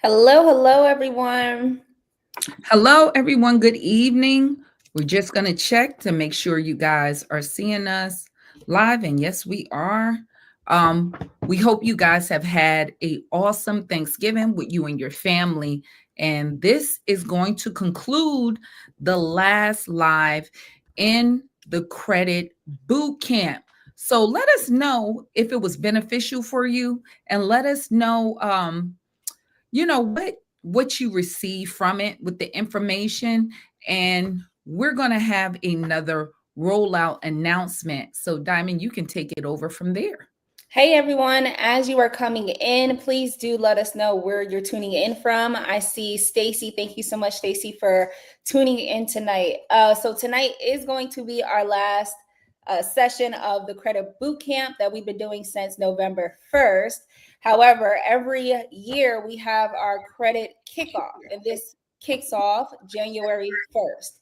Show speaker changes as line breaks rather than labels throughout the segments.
Hello, everyone.
Hello, everyone. Good evening. We're just going to check to make sure you guys are seeing us live. And yes, we are. Um, we hope you guys have had a awesome Thanksgiving with you and your family. And this is going to conclude the last live in the credit boot camp. So let us know if it was beneficial for you, and let us know what you receive from it with the information. And we're going to have another rollout announcement, so Diamond, you can take it over from there.
Hey, everyone. As you are coming in, please do let us know where you're tuning in from. I see Stacy. Thank you so much, Stacy, for tuning in tonight. So tonight is going to be our last session of the credit boot camp that we've been doing since November 1st. However, every year we have our credit kickoff, and this kicks off January 1st.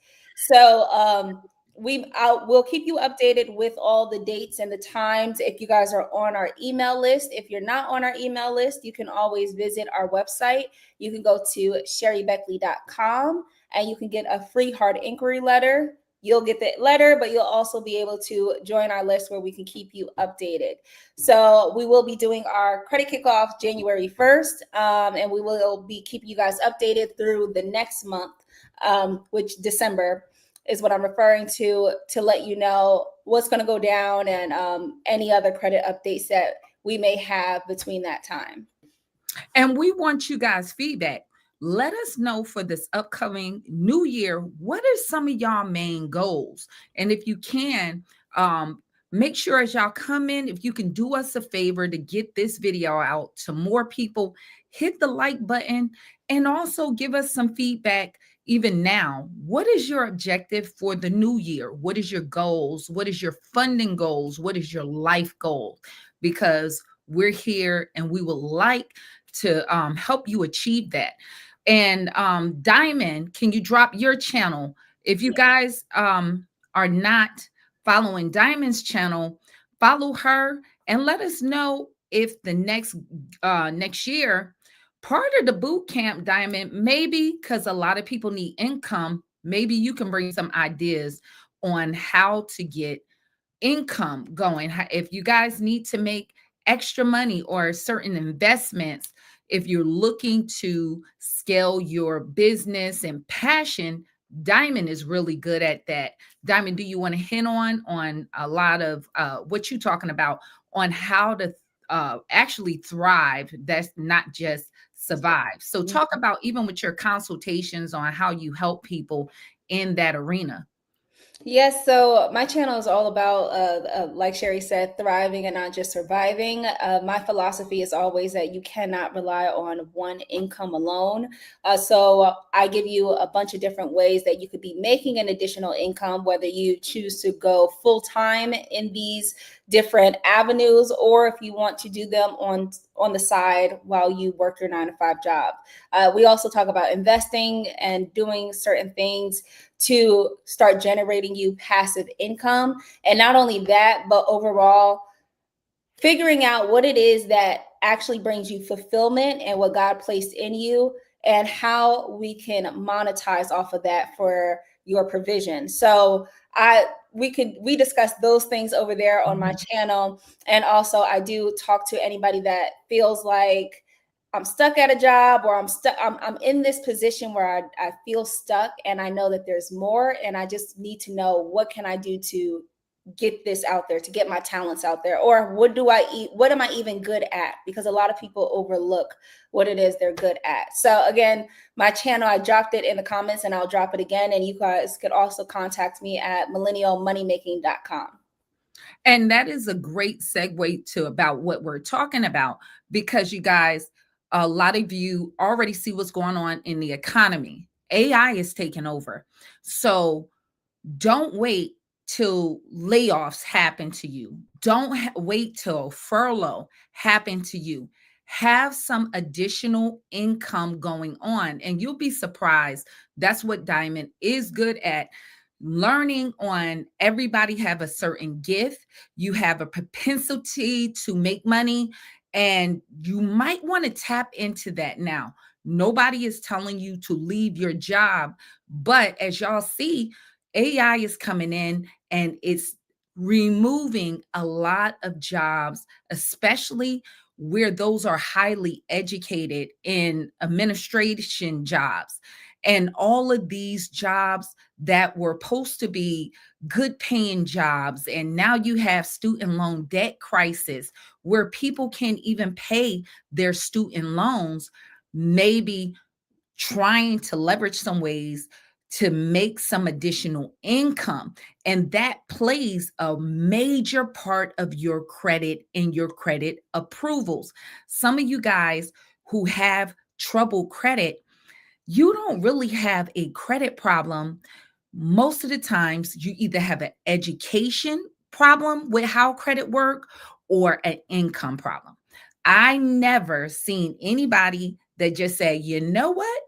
So we'll keep you updated with all the dates and the times if you guys are on our email list. If you're not on our email list, you can always visit our website. You can go to sherrybeckley.com and you can get a free hard inquiry letter. You'll get the letter, but you'll also be able to join our list where we can keep you updated. So we will be doing our credit kickoff January 1st, and we will be keeping you guys updated through the next month, which December is what I'm referring to let you know what's going to go down and any other credit updates that we may have between that time.
And we want you guys feedback. Let us know for this upcoming new year, what are some of y'all main goals? And if you can, make sure as y'all come in, if you can do us a favor to get this video out to more people, hit the like button and also give us some feedback. Even now, what is your objective for the new year? What is your goals? What is your funding goals? What is your life goal? Because we're here and we would like to help you achieve that. And Diamond, can you drop your channel? If you guys are not following Diamond's channel, follow her and let us know if the next year, part of the boot camp, Diamond, maybe because a lot of people need income, maybe you can bring some ideas on how to get income going. If you guys need to make extra money or certain investments, if you're looking to scale your business and passion, Diamond is really good at that. Diamond, do you want to hint on a lot of what you're talking about on how to actually thrive? That's not just survive. So talk about even with your consultations on how you help people in that arena.
Yes, so my channel is all about, like Sherry said, thriving and not just surviving. My philosophy is always that you cannot rely on one income alone. So I give you a bunch of different ways that you could be making an additional income, whether you choose to go full time in these different avenues, or if you want to do them on the side while you work your 9 to 5 job. We also talk about investing and doing certain things to start generating you passive income. And not only that, but overall, figuring out what it is that actually brings you fulfillment and what God placed in you, and how we can monetize off of that for your provision. So we discuss those things over there on my channel. And also I do talk to anybody that feels like I'm stuck at a job, or I'm in this position where I feel stuck and I know that there's more, and I just need to know what can I do to get this out there, to get my talents out there, or what am I even good at? Because a lot of people overlook what it is they're good at. So again, my channel, I dropped it in the comments and I'll drop it again, and you guys could also contact me at millennialmoneymaking.com.
And that is a great segue to about what we're talking about, because you guys, a lot of you already see what's going on in the economy. AI is taking over. So don't wait till layoffs happen to you. Don't wait till furlough happen to you. Have some additional income going on, and you'll be surprised. That's what Diamond is good at. Learning on everybody have a certain gift. You have a propensity to make money, and you might want to tap into that now. Nobody is telling you to leave your job. But as y'all see, AI is coming in and it's removing a lot of jobs, especially where those are highly educated in administration jobs. And all of these jobs that were supposed to be good paying jobs. And now you have student loan debt crisis where people can't even pay their student loans, maybe trying to leverage some ways to make some additional income. And that plays a major part of your credit and your credit approvals. Some of you guys who have trouble credit, you don't really have a credit problem. Most of the times you either have an education problem with how credit work or an income problem. I never seen anybody that just say, you know what,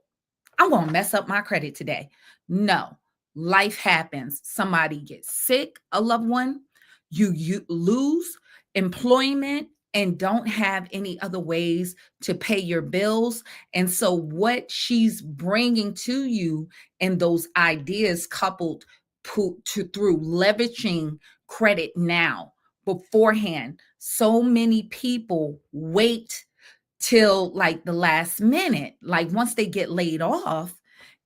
I'm going to mess up my credit today. No, life happens. Somebody gets sick, a loved one, you lose employment and don't have any other ways to pay your bills. And so what she's bringing to you and those ideas coupled through leveraging credit now beforehand. So many people wait till like the last minute, like once they get laid off.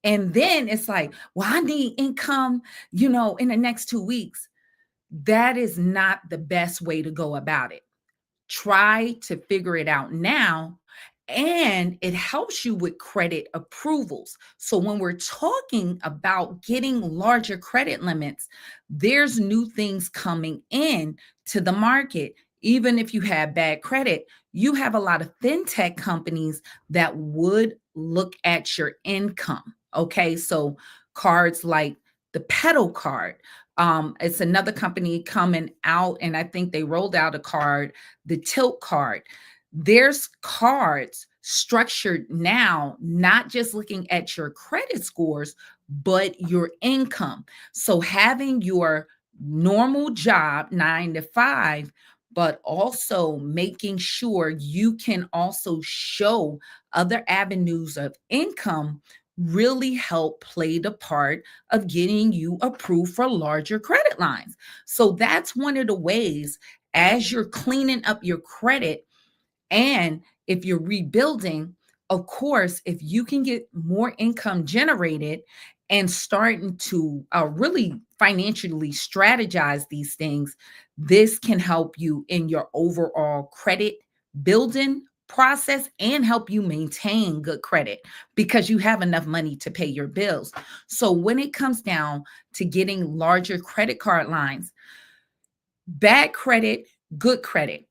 And then it's like, well, I need income, in the next 2 weeks. That is not the best way to go about it. Try to figure it out now. And it helps you with credit approvals. So when we're talking about getting larger credit limits, there's new things coming in to the market. Even if you have bad credit, you have a lot of fintech companies that would look at your income. Okay. So cards like the Pedal card. It's another company coming out, and I think they rolled out a card, the Tilt card. There's cards structured now, not just looking at your credit scores, but your income. So having your normal job, 9 to 5, but also making sure you can also show other avenues of income really help play the part of getting you approved for larger credit lines. So that's one of the ways as you're cleaning up your credit and if you're rebuilding, of course, if you can get more income generated and starting to really financially strategize these things, this can help you in your overall credit building process and help you maintain good credit because you have enough money to pay your bills. So when it comes down to getting larger credit card lines, bad credit, good credit.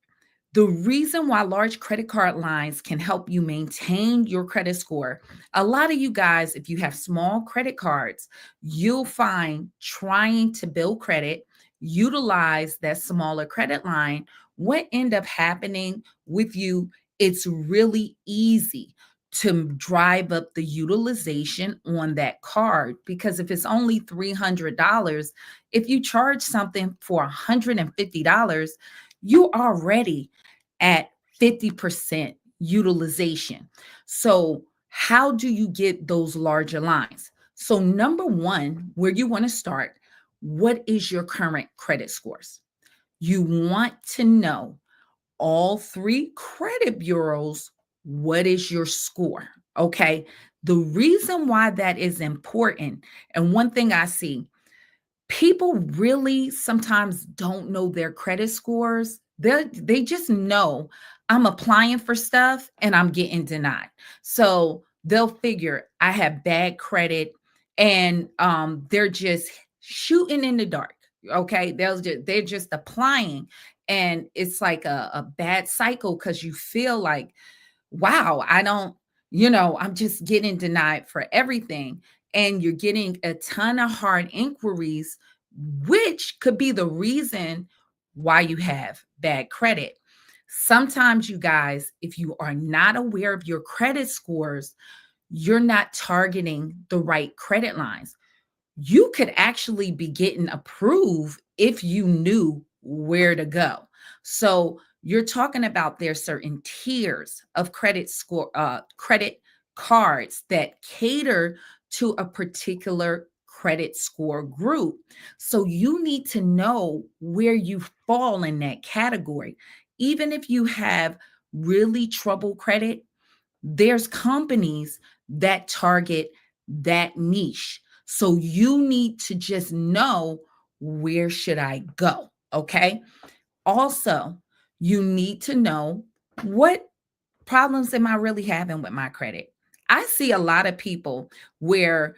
The reason why large credit card lines can help you maintain your credit score, a lot of you guys, if you have small credit cards, you'll find trying to build credit, utilize that smaller credit line. What end up happening with you, it's really easy to drive up the utilization on that card because if it's only $300, if you charge something for $150, you already at 50% utilization. So, how do you get those larger lines? So, number one, where you want to start, what is your current credit scores? You want to know all three credit bureaus, what is your score? Okay. The reason why that is important, and one thing I see, people really sometimes don't know their credit scores. They just know I'm applying for stuff and I'm getting denied. So they'll figure I have bad credit and they're just shooting in the dark. Okay. They're just applying. And it's like a bad cycle because you feel like, wow, I don't, I'm just getting denied for everything. And you're getting a ton of hard inquiries, which could be the reason why you have bad credit. Sometimes, you guys, if you are not aware of your credit scores, you're not targeting the right credit lines. You could actually be getting approved if you knew where to go. So you're talking about there's certain tiers of credit score, credit cards that cater to a particular credit score group. So you need to know where you fall in that category. Even if you have really troubled credit, there's companies that target that niche. So you need to just know, where should I go? Okay. Also, you need to know, what problems am I really having with my credit? I see a lot of people where,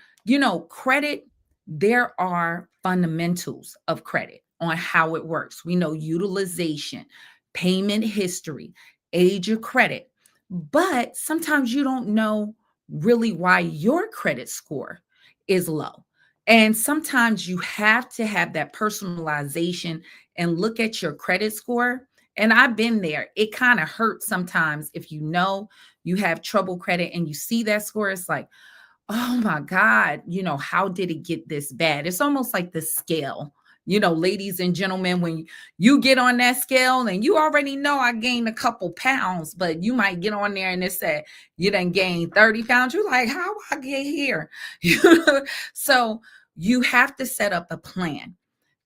credit, there are fundamentals of credit on how it works. We know utilization, payment history, age of credit, but sometimes you don't know really why your credit score is low. And sometimes you have to have that personalization and look at your credit score. And I've been there. It kind of hurts sometimes if you know you have trouble credit and you see that score. It's like, oh my God, how did it get this bad? It's almost like the scale. Ladies and gentlemen, when you get on that scale and you already know I gained a couple pounds, but you might get on there and it said you done gained 30 pounds. You're like, how I get here? So you have to set up a plan.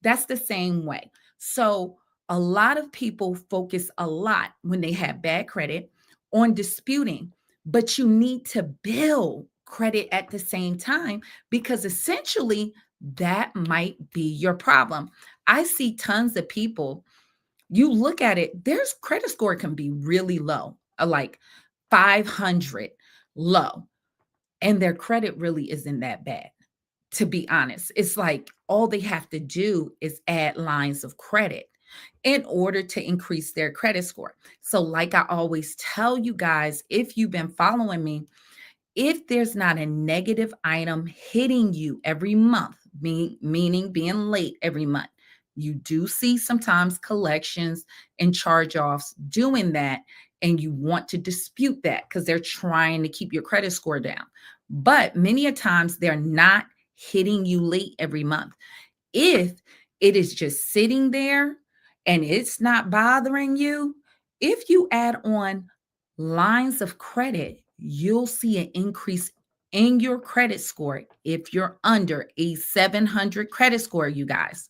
That's the same way. So a lot of people focus a lot when they have bad credit on disputing, but you need to build credit at the same time, because essentially that might be your problem. I see tons of people, you look at it, their credit score can be really low, like 500 low, and their credit really isn't that bad. To be honest, it's like all they have to do is add lines of credit in order to increase their credit score. So, like I always tell you guys, if you've been following me, if there's not a negative item hitting you every month, meaning being late every month, you do see sometimes collections and charge offs doing that, and you want to dispute that because they're trying to keep your credit score down. But many a times they're not hitting you late every month. If it is just sitting there and it's not bothering you, if you add on lines of credit, you'll see an increase in your credit score if you're under a 700 credit score, you guys.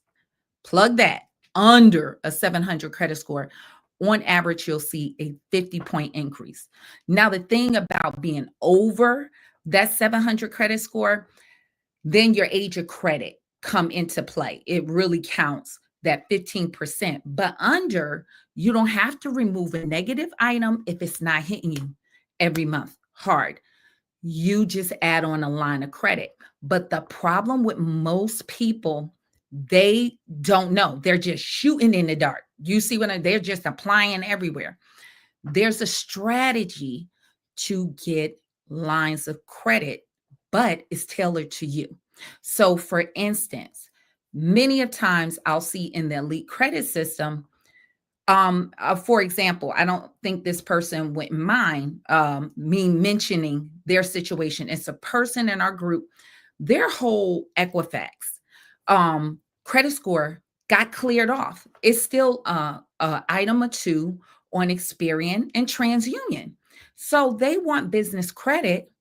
Plug that, under a 700 credit score. On average, you'll see a 50-point increase. Now, the thing about being over that 700 credit score, then your age of credit come into play. It really counts, that 15%. But under, you don't have to remove a negative item if it's not hitting you every month hard. You just add on a line of credit. But the problem with most people, they don't know. They're just shooting in the dark. You see they're just applying everywhere. There's a strategy to get lines of credit, but it's tailored to you. So for instance, many of times I'll see in the elite credit system, for example, I don't think this person wouldn't mind me mentioning their situation. It's a person in our group, their whole Equifax credit score got cleared off. It's still item or two on Experian and TransUnion. So they want business credit.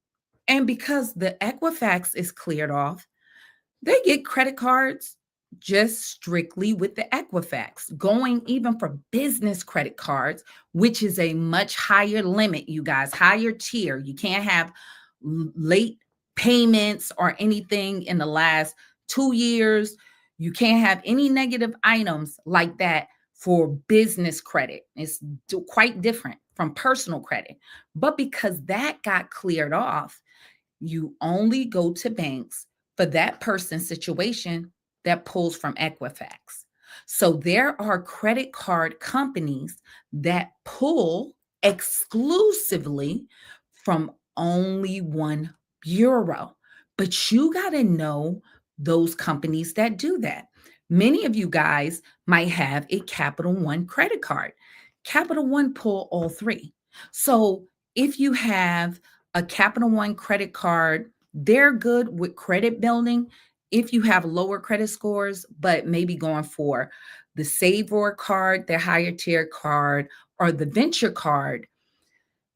And because the Equifax is cleared off, they get credit cards just strictly with the Equifax, going even for business credit cards, which is a much higher limit, you guys, higher tier. You can't have late payments or anything in the last 2 years. You can't have any negative items like that for business credit. It's quite different from personal credit. But because that got cleared off, you only go to banks for that person's situation that pulls from Equifax. So there are credit card companies that pull exclusively from only one bureau. But you got to know those companies that do that. Many of you guys might have a Capital One credit card. Capital One pull all three. So if you have a Capital One credit card, they're good with credit building. If you have lower credit scores, but maybe going for the Savor card, their higher tier card, or the Venture card,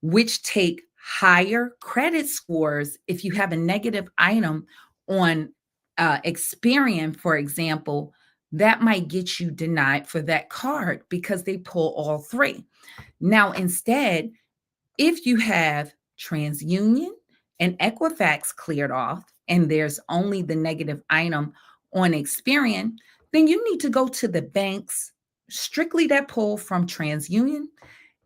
which take higher credit scores, if you have a negative item on Experian, for example, that might get you denied for that card because they pull all three. Now, instead, if you have TransUnion and Equifax cleared off, and there's only the negative item on Experian, then you need to go to the banks strictly that pull from TransUnion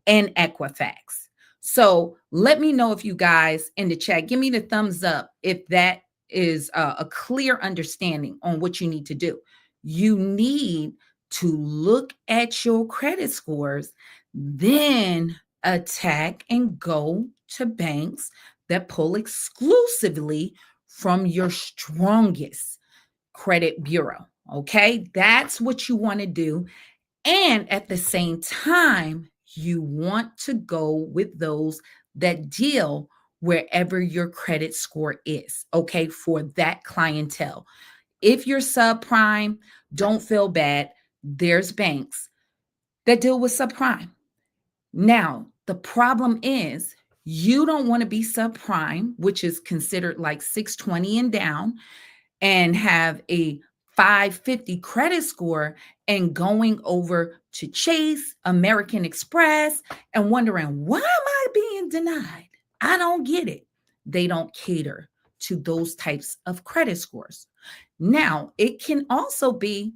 and Equifax. So let me know if you guys in the chat, give me the thumbs up if that is a clear understanding on what you need to do. You need to look at your credit scores, then attack and go to banks that pull exclusively from your strongest credit bureau. Okay, that's what you want to do. And at the same time, you want to go with those that deal wherever your credit score is, okay, for that clientele. If you're subprime, don't feel bad. There's banks that deal with subprime. Now, the problem is you don't want to be subprime, which is considered like 620 and down, and have a 550 credit score and going over to Chase, American Express, and wondering, why am I being denied? I don't get it. They don't cater to those types of credit scores. Now, it can also be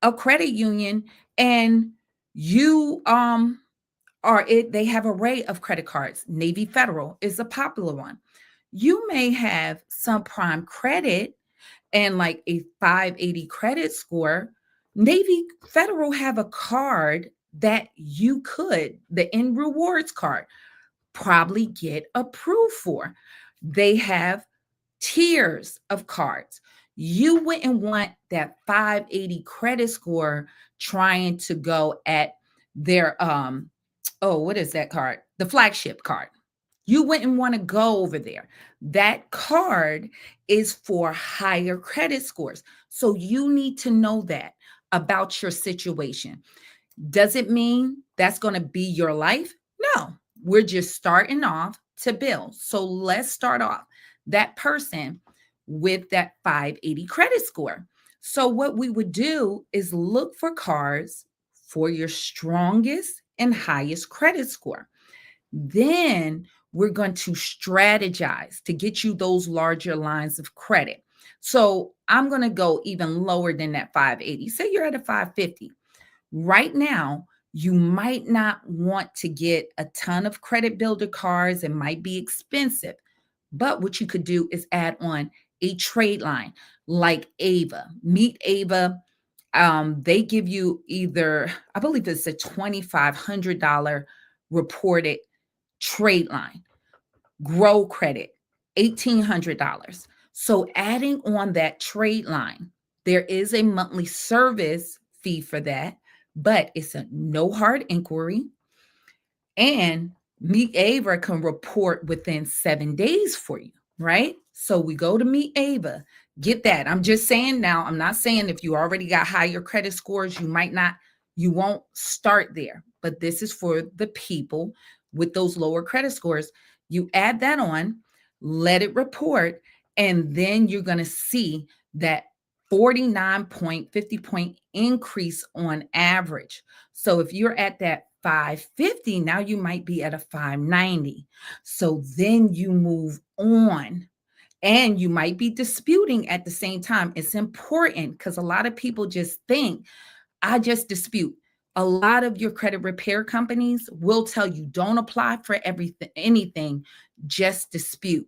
a credit union and you they have an array of credit cards. Navy Federal is a popular one. You may have some prime credit and like a 580 credit score. Navy Federal have a card that you could, the N Rewards card, probably get approved for. They have tiers of cards. You wouldn't want that 580 credit score trying to go at their what is that card? The flagship card. You wouldn't want to go over there. That card is for higher credit scores. So you need to know that about your situation. Does it mean that's going to be your life? No, we're just starting off to build. So let's start off that person with that 580 credit score. So what we would do is look for cards for your strongest and highest credit score. Then we're going to strategize to get you those larger lines of credit. So I'm going to go even lower than that 580. Say you're at a 550. Right now, you might not want to get a ton of credit builder cards. It might be expensive. But what you could do is add on a trade line like Ava. Meet Ava. They give you either, I believe it's a $2,500 reported trade line. Grow credit, $1,800. So adding on that trade line, there is a monthly service fee for that, but it's a no hard inquiry. And Meet Ava can report within 7 days for you, right? So we go to Meet Ava, get that. I'm just saying now, I'm not saying if you already got higher credit scores, you won't start there. But this is for the people with those lower credit scores. You add that on, let it report, and then you're going to see that 50 point increase on average. So if you're at that 550, now you might be at a 590. So then you move on and you might be disputing at the same time. It's important because a lot of people just think, I just dispute. A lot of your credit repair companies will tell you don't apply for anything, just dispute.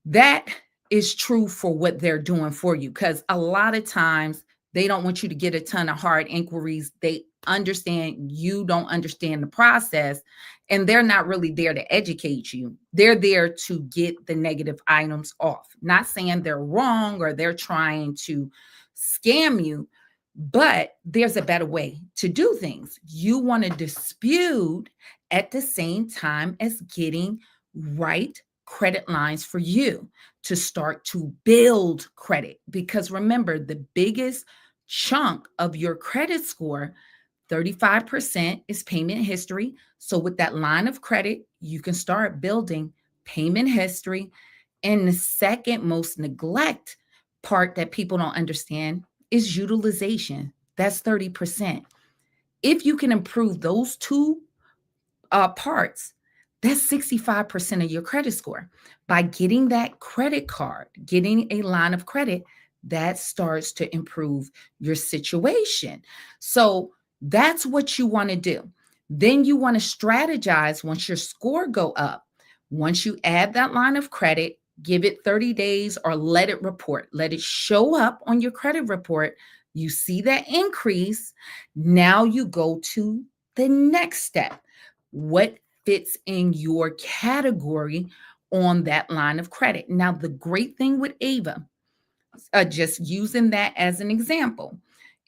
That is true for what they're doing for you because a lot of times they don't want you to get a ton of hard inquiries. They understand you don't understand the process and they're not really there to educate you. They're there to get the negative items off. Not saying they're wrong or they're trying to scam you, but there's a better way to do things. You want to dispute at the same time as getting right credit lines for you to start to build credit. Because remember, the biggest chunk of your credit score, 35% is payment history. So with that line of credit, you can start building payment history. And the second most neglect part that people don't understand is utilization. That's 30%. If you can improve those two parts, that's 65% of your credit score. By getting that credit card, getting a line of credit, that starts to improve your situation. So that's what you want to do. Then you want to strategize once your score go up. Once you add that line of credit, give it 30 days or let it report. Let it show up on your credit report. You see that increase. Now you go to the next step. What fits in your category on that line of credit? Now, the great thing with Ava, just using that as an example,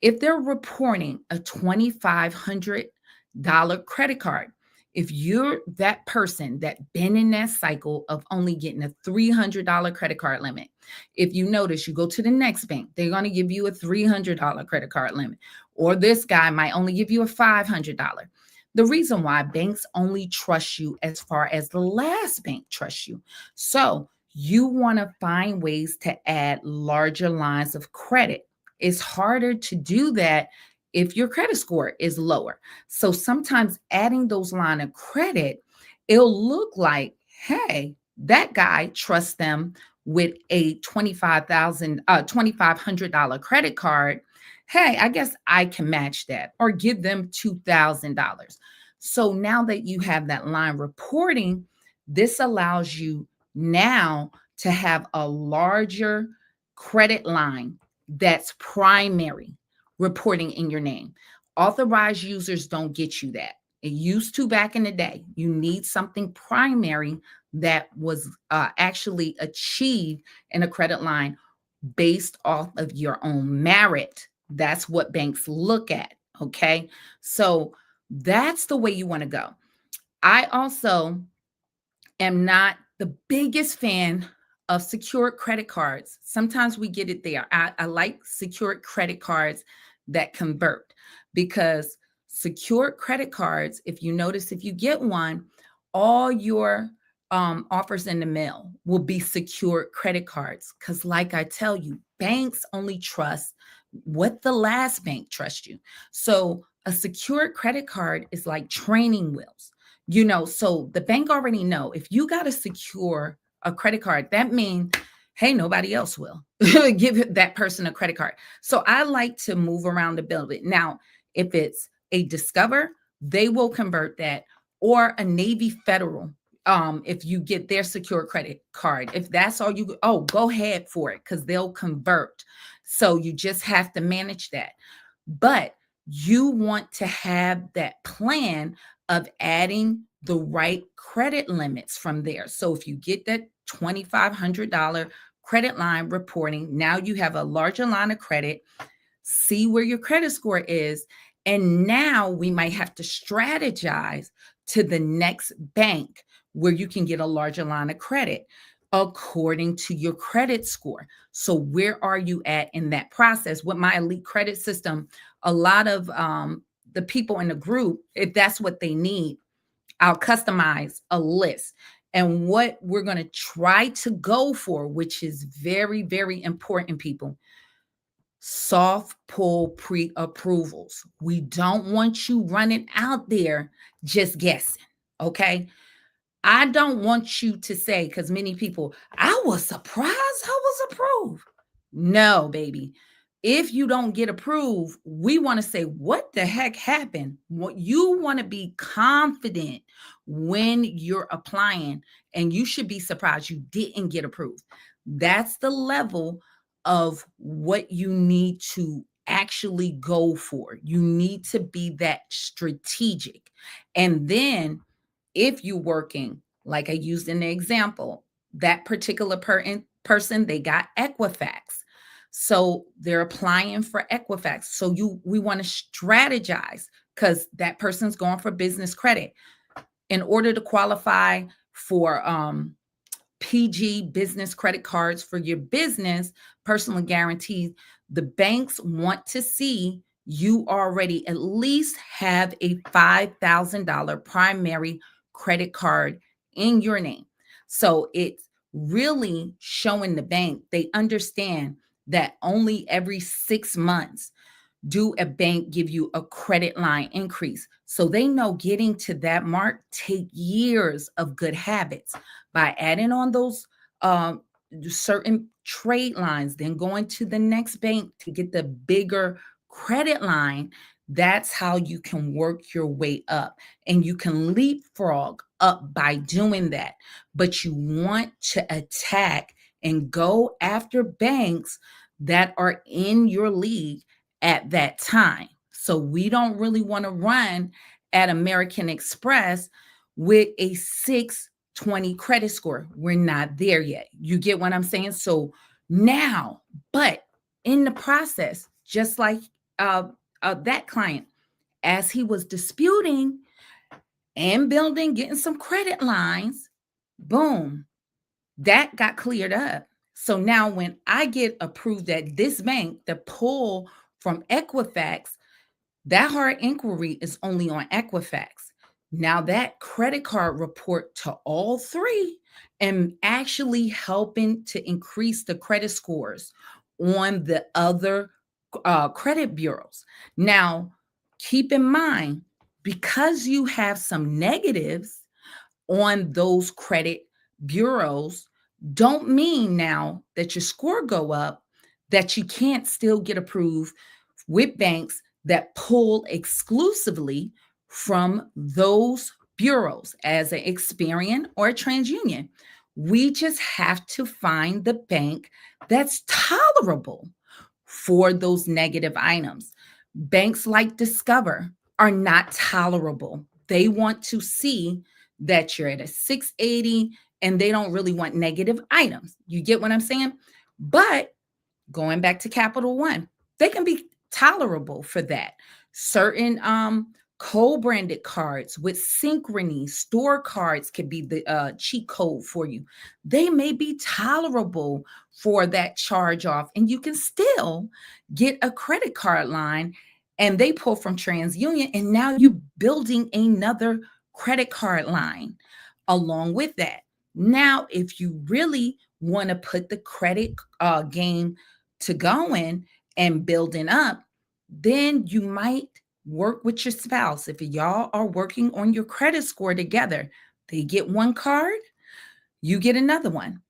if they're reporting a $2,500 credit card, if you're that person that been in that cycle of only getting a $300 credit card limit, if you notice, you go to the next bank, they're going to give you a $300 credit card limit, or this guy might only give you a $500. The reason why banks only trust you as far as the last bank trusts you. So you want to find ways to add larger lines of credit. It's harder to do that if your credit score is lower. So sometimes adding those line of credit, it'll look like, hey, that guy trusts them with a $2,500 credit card. Hey, I guess I can match that or give them $2,000. So now that you have that line reporting, this allows you now to have a larger credit line that's primary reporting in your name. Authorized users don't get you that. It used to back in the day. You need something primary that was actually achieved in a credit line based off of your own merit. That's what banks look at. Okay. So that's the way you want to go. I also am not the biggest fan of secured credit cards. Sometimes we get it there. I like secured credit cards that convert, because secured credit cards, if you notice, if you get one, all your offers in the mail will be secured credit cards. Because like I tell you, banks only trust what the last bank trusts you. So a secured credit card is like training wheels. So the bank already know if you got to secure a credit card, that means, hey, nobody else will give that person a credit card. So I like to move around the building. Now, if it's a Discover, they will convert that, or a Navy Federal. If you get their secure credit card, if that's all go ahead for it, because they'll convert. So you just have to manage that. But you want to have that plan of adding the right credit limits from there. So if you get that $2,500 credit line reporting, now you have a larger line of credit, see where your credit score is. And now we might have to strategize to the next bank where you can get a larger line of credit according to your credit score. So where are you at in that process? With my elite credit system, a lot of the people in the group, if that's what they need, I'll customize a list. And what we're going to try to go for, which is very, very important, people, soft pull pre-approvals. We don't want you running out there just guessing. Okay. I don't want you to say, because many people, I was surprised I was approved. No, baby. If you don't get approved, we want to say, what the heck happened? What you want to be confident when you're applying, and you should be surprised you didn't get approved. That's the level of what you need to actually go for. You need to be that strategic. And then if you're working, like I used in the example, that particular person, they got Equifax. So they're applying for Equifax. So we want to strategize, because that person's going for business credit. In order to qualify for PG business credit cards for your business, personally guaranteed, the banks want to see you already at least have a $5,000 primary credit card in your name. So it's really showing the bank they understand that only every 6 months do a bank give you a credit line increase. So they know getting to that mark take years of good habits by adding on those certain trade lines, then going to the next bank to get the bigger credit line. That's how you can work your way up, and you can leapfrog up by doing that. But you want to attack and go after banks that are in your league at that time. So we don't really want to run at American Express with a 620 credit score. We're not there yet. You get what I'm saying? So now, but in the process, just like that client, as he was disputing and building, getting some credit lines, boom, that got cleared up. So now when I get approved at this bank, the pull from Equifax, that hard inquiry is only on Equifax. Now that credit card report to all three and actually helping to increase the credit scores on the other credit bureaus. Now, keep in mind, because you have some negatives on those credit bureaus, don't mean now that your score go up that you can't still get approved with banks that pull exclusively from those bureaus as an Experian or a TransUnion. We just have to find the bank that's tolerable for those negative items. Banks like Discover are not tolerable. They want to see that you're at a 680 and they don't really want negative items. You get what I'm saying? But going back to Capital One, they can be tolerable for that. Certain co-branded cards with Synchrony store cards could be the cheat code for you. They may be tolerable for that charge off, and you can still get a credit card line. And they pull from TransUnion, and now you're building another credit card line along with that. Now, if you really want to put the credit game to going and building up, then you might work with your spouse. If y'all are working on your credit score together, they get one card, you get another one.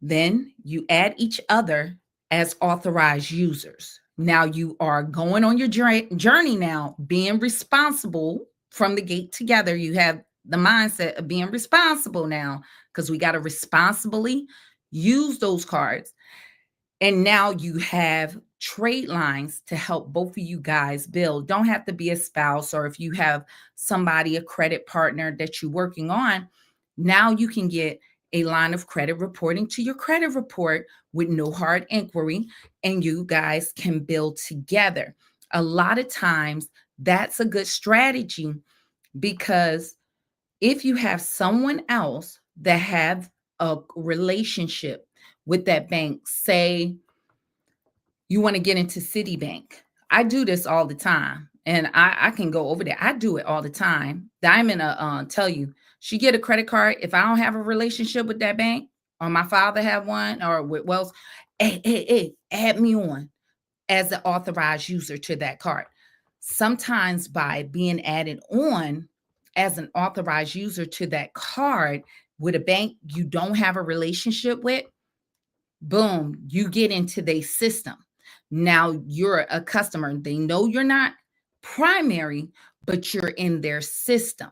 Then you add each other as authorized users. Now you are going on your journey now, being responsible from the gate together. You have the mindset of being responsible now because we got to responsibly use those cards. And now you have trade lines to help both of you guys build. Don't have to be a spouse, or if you have somebody, a credit partner that you're working on, now you can get a line of credit reporting to your credit report with no hard inquiry, and you guys can build together. A lot of times that's a good strategy, because if you have someone else that have a relationship with that bank, say you want to get into Citibank. I do this all the time, and I can go over there. I do it all the time. Diamond tell you, she get a credit card. If I don't have a relationship with that bank, or my father have one, or with Wells, hey, add me on as an authorized user to that card. Sometimes by being added on as an authorized user to that card with a bank you don't have a relationship with, boom, you get into their system. Now you're a customer. They know you're not primary, but you're in their system.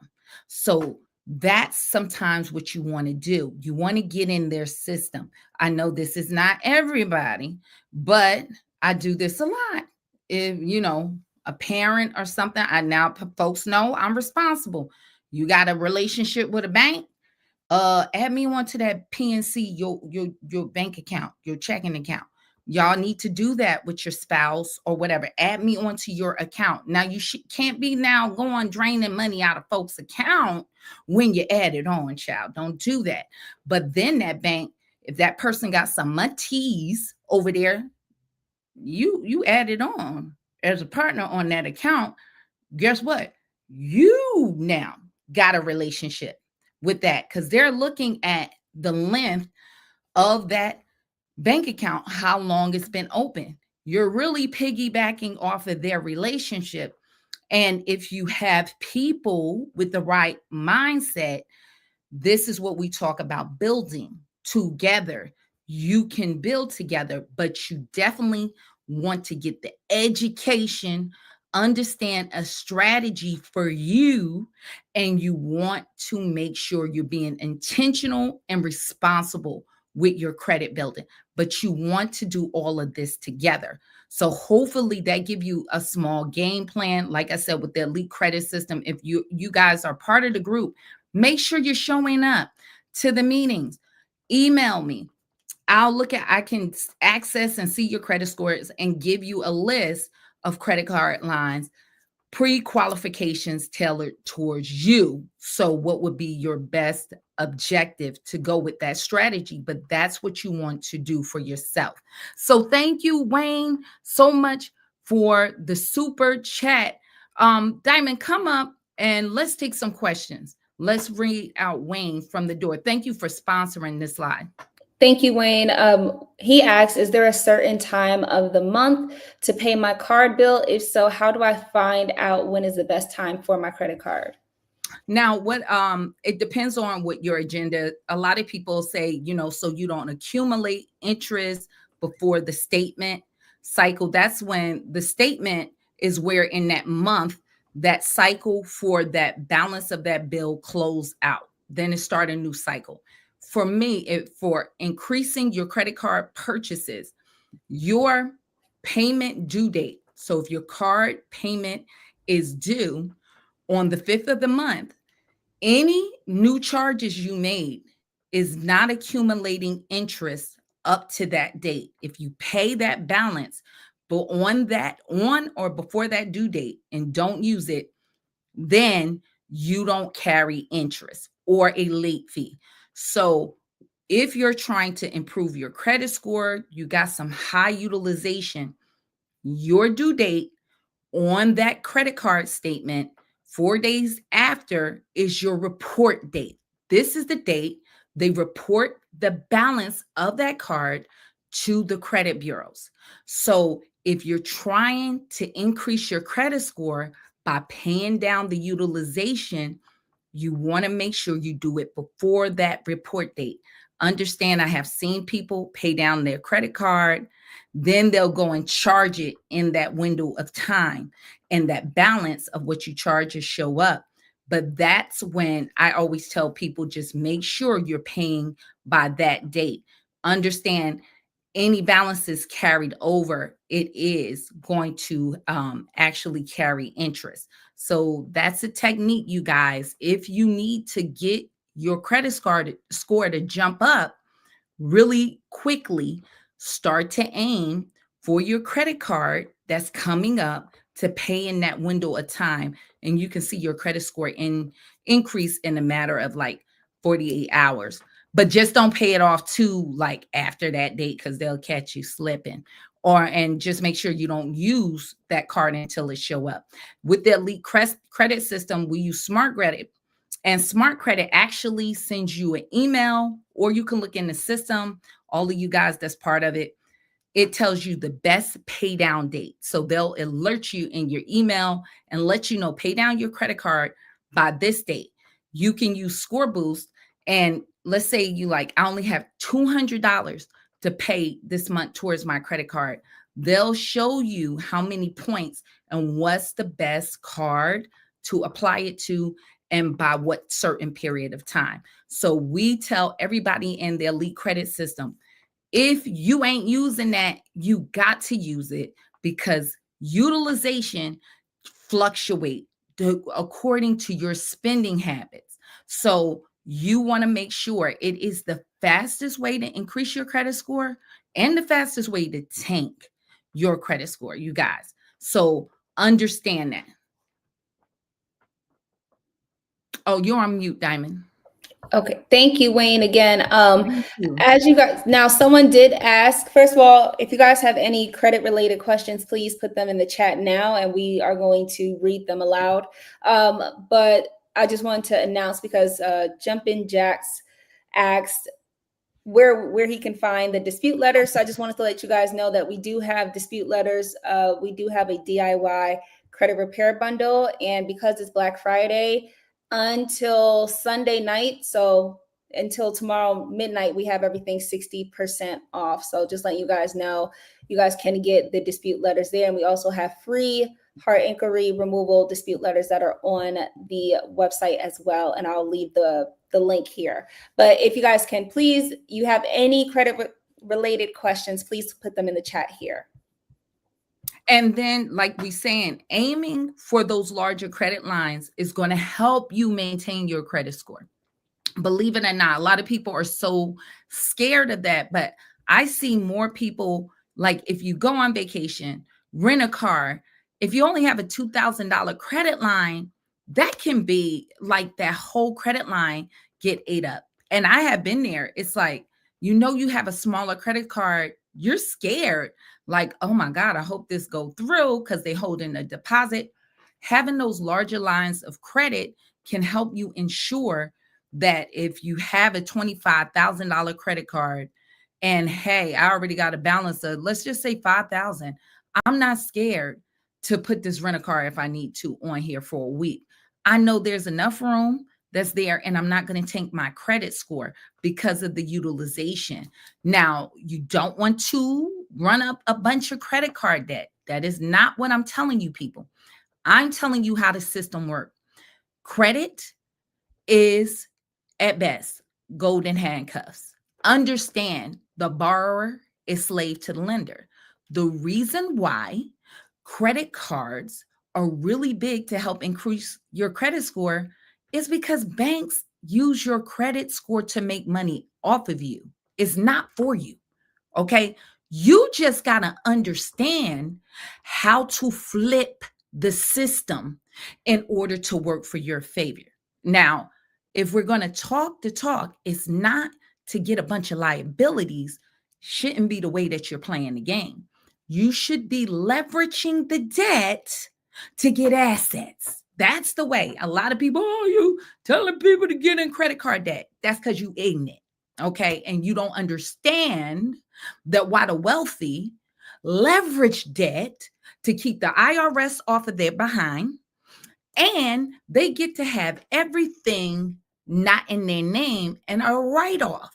So that's sometimes what you want to do. You want to get in their system. I know this is not everybody, but I do this a lot. If a parent or something, folks know I'm responsible. You got a relationship with a bank, add me onto that PNC, your bank account, your checking account. Y'all need to do that with your spouse or whatever. Add me onto your account. Now you can't be now going draining money out of folks' account when you add it on, child. Don't do that. But then that bank, if that person got some mutties over there, you add it on. as a partner on that account, guess what? You now got a relationship with that because they're looking at the length of that bank account, how long it's been open. You're really piggybacking off of their relationship. And if you have people with the right mindset, this is what we talk about building together. You can build together, but you definitely want to get the education, understand a strategy for you, and you want to make sure you're being intentional and responsible with your credit building. But you want to do all of this together. So hopefully that give you a small game plan. Like I said, with the Elite Credit System, if you guys are part of the group, make sure you're showing up to the meetings. Email me. I can access and see your credit scores and give you a list of credit card lines, pre-qualifications tailored towards you. So what would be your best objective to go with that strategy? But that's what you want to do for yourself. So thank you, Wayne, so much for the super chat. Diamond, come up and let's take some questions. Let's read out Wayne from the door. Thank you for sponsoring this live.
Thank you, Wayne. He asks, is there a certain time of the month to pay my card bill? If so, how do I find out when is the best time for my credit card?
Now, what it depends on what your agenda. A lot of people say, so you don't accumulate interest before the statement cycle. That's when the statement is where in that month, that cycle for that balance of that bill close out. Then it start a new cycle. For me, for increasing your credit card purchases, your payment due date. So if your card payment is due on the 5th of the month, any new charges you made is not accumulating interest up to that date. If you pay that balance, but on or before that due date and don't use it, then you don't carry interest or a late fee. So if you're trying to improve your credit score, you got some high utilization, your due date on that credit card statement 4 days after is your report date. This is the date they report the balance of that card to the credit bureaus. So if you're trying to increase your credit score by paying down the utilization, you want to make sure you do it before that report date. Understand, I have seen people pay down their credit card, then they'll go and charge it in that window of time, and that balance of what you charge will show up. But that's when I always tell people, just make sure you're paying by that date. Understand, any balances carried over, it is going to actually carry interest. So that's a technique, you guys. If you need to get your credit score to jump up really quickly, start to aim for your credit card that's coming up to pay in that window of time. And you can see your credit score increase in a matter of like 48 hours. But just don't pay it off too like after that date, because they'll catch you slipping. And just make sure you don't use that card until it show up. With the Elite Credit System, we use Smart Credit. And Smart Credit actually sends you an email, or you can look in the system. All of you guys that's part of it, it tells you the best pay down date. So they'll alert you in your email and let you know, pay down your credit card by this date. You can use Score Boost. And let's say you I only have $200 to pay this month towards my credit card. They'll show you how many points and what's the best card to apply it to and by what certain period of time. So we tell everybody in the Elite Credit System, if you ain't using that, you got to use it, because utilization fluctuate according to your spending habits. So you want to make sure it is the fastest way to increase your credit score and the fastest way to tank your credit score, you guys. So understand that. Oh, you're on mute, Diamond.
Okay, thank you, Wayne, again.
Thank you.
As you guys, now someone did ask, first of all, if you guys have any credit related questions, please put them in the chat now and we are going to read them aloud. But I just wanted to announce because Jumpin' Jacks asked where he can find the dispute letters. So I just wanted to let you guys know that we do have dispute letters. We do have a DIY credit repair bundle, and because it's Black Friday until Sunday night, so until tomorrow midnight, we have everything 60% off. So just letting you guys know, you guys can get the dispute letters there, and we also have free hard inquiry removal dispute letters that are on the website as well. And I'll leave the link here. But if you guys can, please, you have any credit related questions, please put them in the chat here.
And then, like we saying, aiming for those larger credit lines is going to help you maintain your credit score. Believe it or not, a lot of people are so scared of that. But I see more people, like if you go on vacation, rent a car, if you only have a $2,000 credit line, that can be like that whole credit line get ate up. And I have been there. It's like, you have a smaller credit card, you're scared. Like, oh my God, I hope this go through because they hold in a deposit. Having those larger lines of credit can help you ensure that if you have a $25,000 credit card and hey, I already got a balance of, let's just say 5,000, I'm not scared to put this rent a car if I need to on here for a week. I know there's enough room that's there and I'm not going to tank my credit score because of the utilization. Now, you don't want to run up a bunch of credit card debt. That is not what I'm telling you, people. I'm telling you how the system works. Credit is at best golden handcuffs. Understand the borrower is slave to the lender. The reason why credit cards are really big to help increase your credit score is because banks use your credit score to make money off of you. It's not for you. Okay. You just got to understand how to flip the system in order to work for your favor. Now, if we're going to talk the talk, it's not to get a bunch of liabilities, shouldn't be the way that you're playing the game. You should be leveraging the debt to get assets. That's the way. A lot of people, oh, you telling people to get in credit card debt. That's because you ignorant. Okay. And you don't understand that why the wealthy leverage debt to keep the IRS off of their behind, and they get to have everything not in their name and a write-off.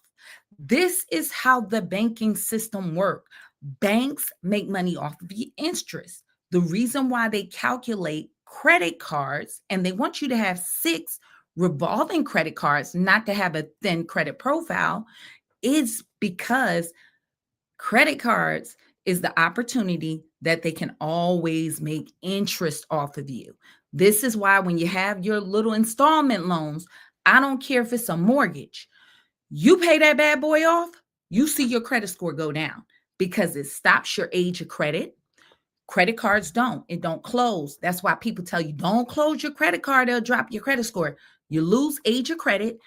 This is how the banking system works. Banks make money off of the interest. The reason why they calculate credit cards and they want you to have 6 revolving credit cards, not to have a thin credit profile, is because credit cards is the opportunity that they can always make interest off of you. This is why when you have your little installment loans, I don't care if it's a mortgage, you pay that bad boy off, you see your credit score go down because it stops your age of credit. Credit cards don't. It don't close. That's why people tell you don't close your credit card. They'll drop your credit score. You lose age of credit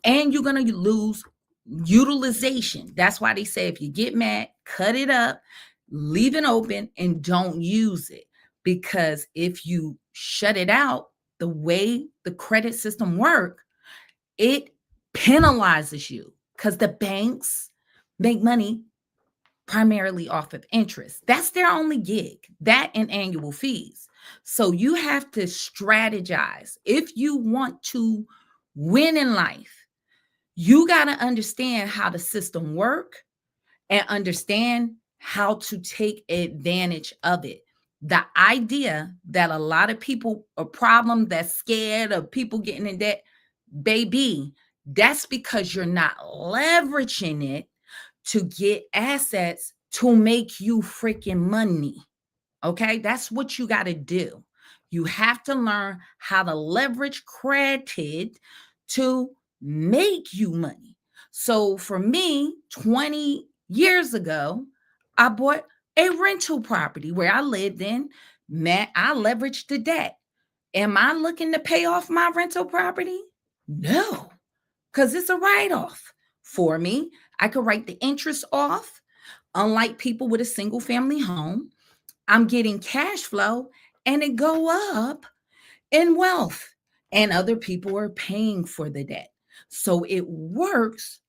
and you're going to lose utilization. That's why they say if you get mad, cut it up, leave it open, and don't use it. Because if you shut it out, the way the credit system works, it penalizes you because the banks make money primarily off of interest. That's their only gig, that and annual fees. So you have to strategize. If you want to win in life, you got to understand how the system works and understand how to take advantage of it. The idea that a lot of people, a problem that's scared of people getting in debt, baby, that's because you're not leveraging it to get assets to make you freaking money. Okay, that's what you got to do. You have to learn how to leverage credit to make you money. So for me, 20 years ago, I bought a rental property where I lived in. Man, I leveraged the debt. Am I looking to pay off my rental property? No. because it's a write-off for me. I could write the interest off. Unlike people with a single family home, I'm getting cash flow and it go up in wealth, and other people are paying for the debt. So it works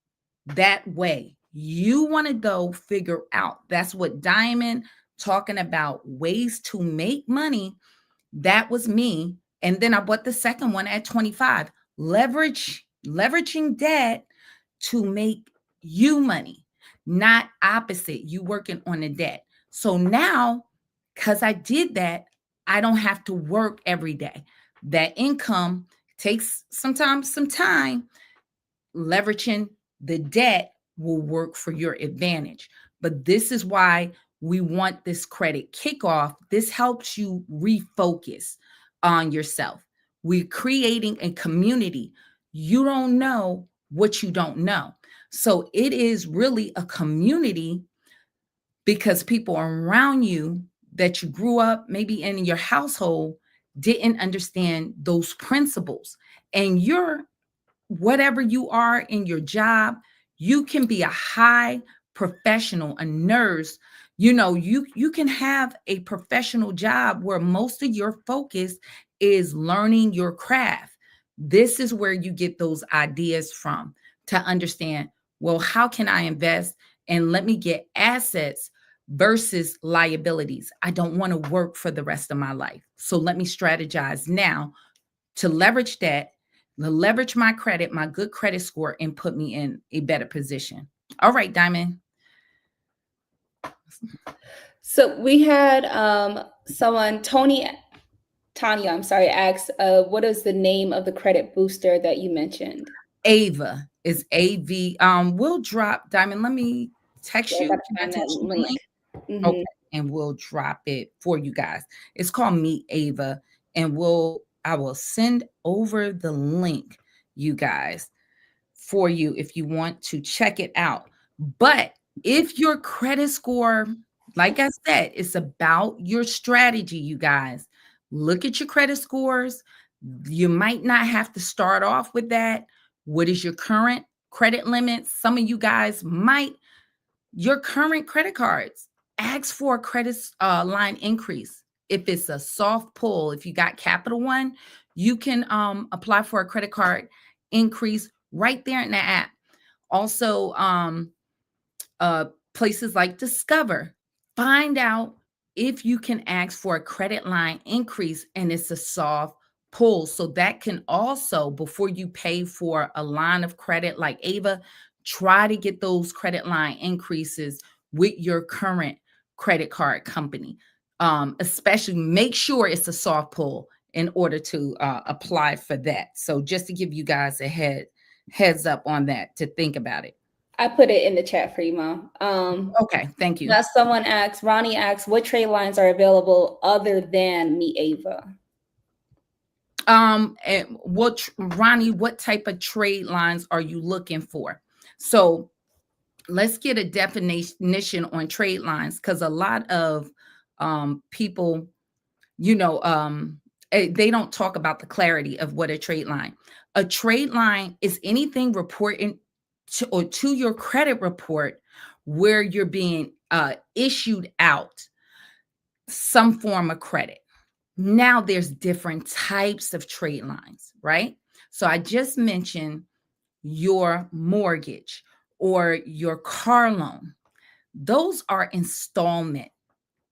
that way. You want to though figure out, that's what Diamond talking about, ways to make money. That was me. And then I bought the second one at 25. Leveraging debt to make you money, not opposite. You working on the debt. So now, because I did that, I don't have to work every day. That income takes sometimes some time. Leveraging the debt will work for your advantage. But this is why we want this credit kickoff. This helps you refocus on yourself. We're creating a community. You don't know what you don't know. So it is really a community because people around you that you grew up maybe in your household didn't understand those principles. And you're whatever you are in your job, you can be a high professional, a nurse. You can have a professional job where most of your focus is learning your craft. This is where you get those ideas from to understand, well, how can I invest and let me get assets versus liabilities? I don't want to work for the rest of my life. So let me strategize now to leverage that, to leverage my credit, my good credit score, and put me in a better position. All right, Diamond.
So we had someone, Tanya, I'm sorry, asked, what is the name of the credit booster that you mentioned?
Ava is AV. We'll drop, Diamond. Let me text
Yeah, I
you.
gotta
Can I
find
text
that
you the
link.
link?
Mhm.
Okay, and we'll drop it for you guys. It's called Meet Ava, and I will send over the link, you guys, for you if you want to check it out. But if your credit score, like I said, it's about your strategy, you guys. Look at your credit scores. You might not have to start off with that. What is your current credit limit? Some of you guys might, your current credit cards, ask for a credit line increase. If it's a soft pull, if you got Capital One, you can apply for a credit card increase right there in the app. Also, places like Discover, find out if you can ask for a credit line increase and it's a soft pull. So that can also, before you pay for a line of credit like Ava, try to get those credit line increases with your current credit card company. Especially make sure it's a soft pull in order to apply for that. So just to give you guys a heads up on that to think about it.
I put it in the chat for you, Mom.
Okay, thank you.
Now Ronnie asks, what trade lines are available other than Meet Ava?
And Ronnie, what type of trade lines are you looking for? So let's get a definition on trade lines, because a lot of people, they don't talk about the clarity of what a trade line. A trade line is anything reporting to your credit report where you're being issued out some form of credit. Now there's different types of trade lines, right? So I just mentioned your mortgage or your car loan. Those are installment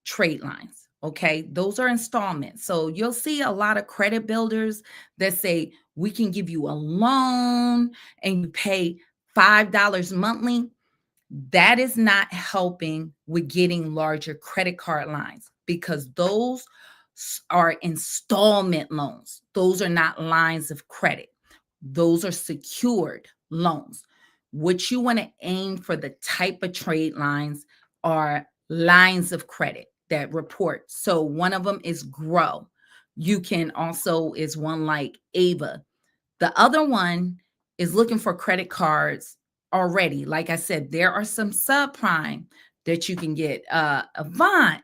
trade lines. Okay. Those are installments. So you'll see a lot of credit builders that say, we can give you a loan and you pay $5 monthly. That is not helping with getting larger credit card lines, because those are installment loans. Those are not lines of credit. Those are secured loans. What you want to aim for, the type of trade lines, are lines of credit that report. So one of them is Grow. You can also, is one like Ava. The other one is looking for credit cards already. Like I said, there are some subprime that you can get. Avant,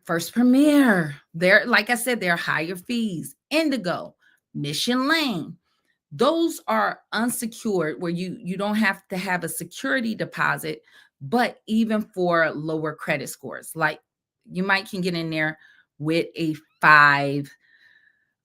First Premier. There, like I said, there are higher fees. Indigo, Mission Lane. Those are unsecured where you don't have to have a security deposit, but even for lower credit scores, like you might can get in there with a 5,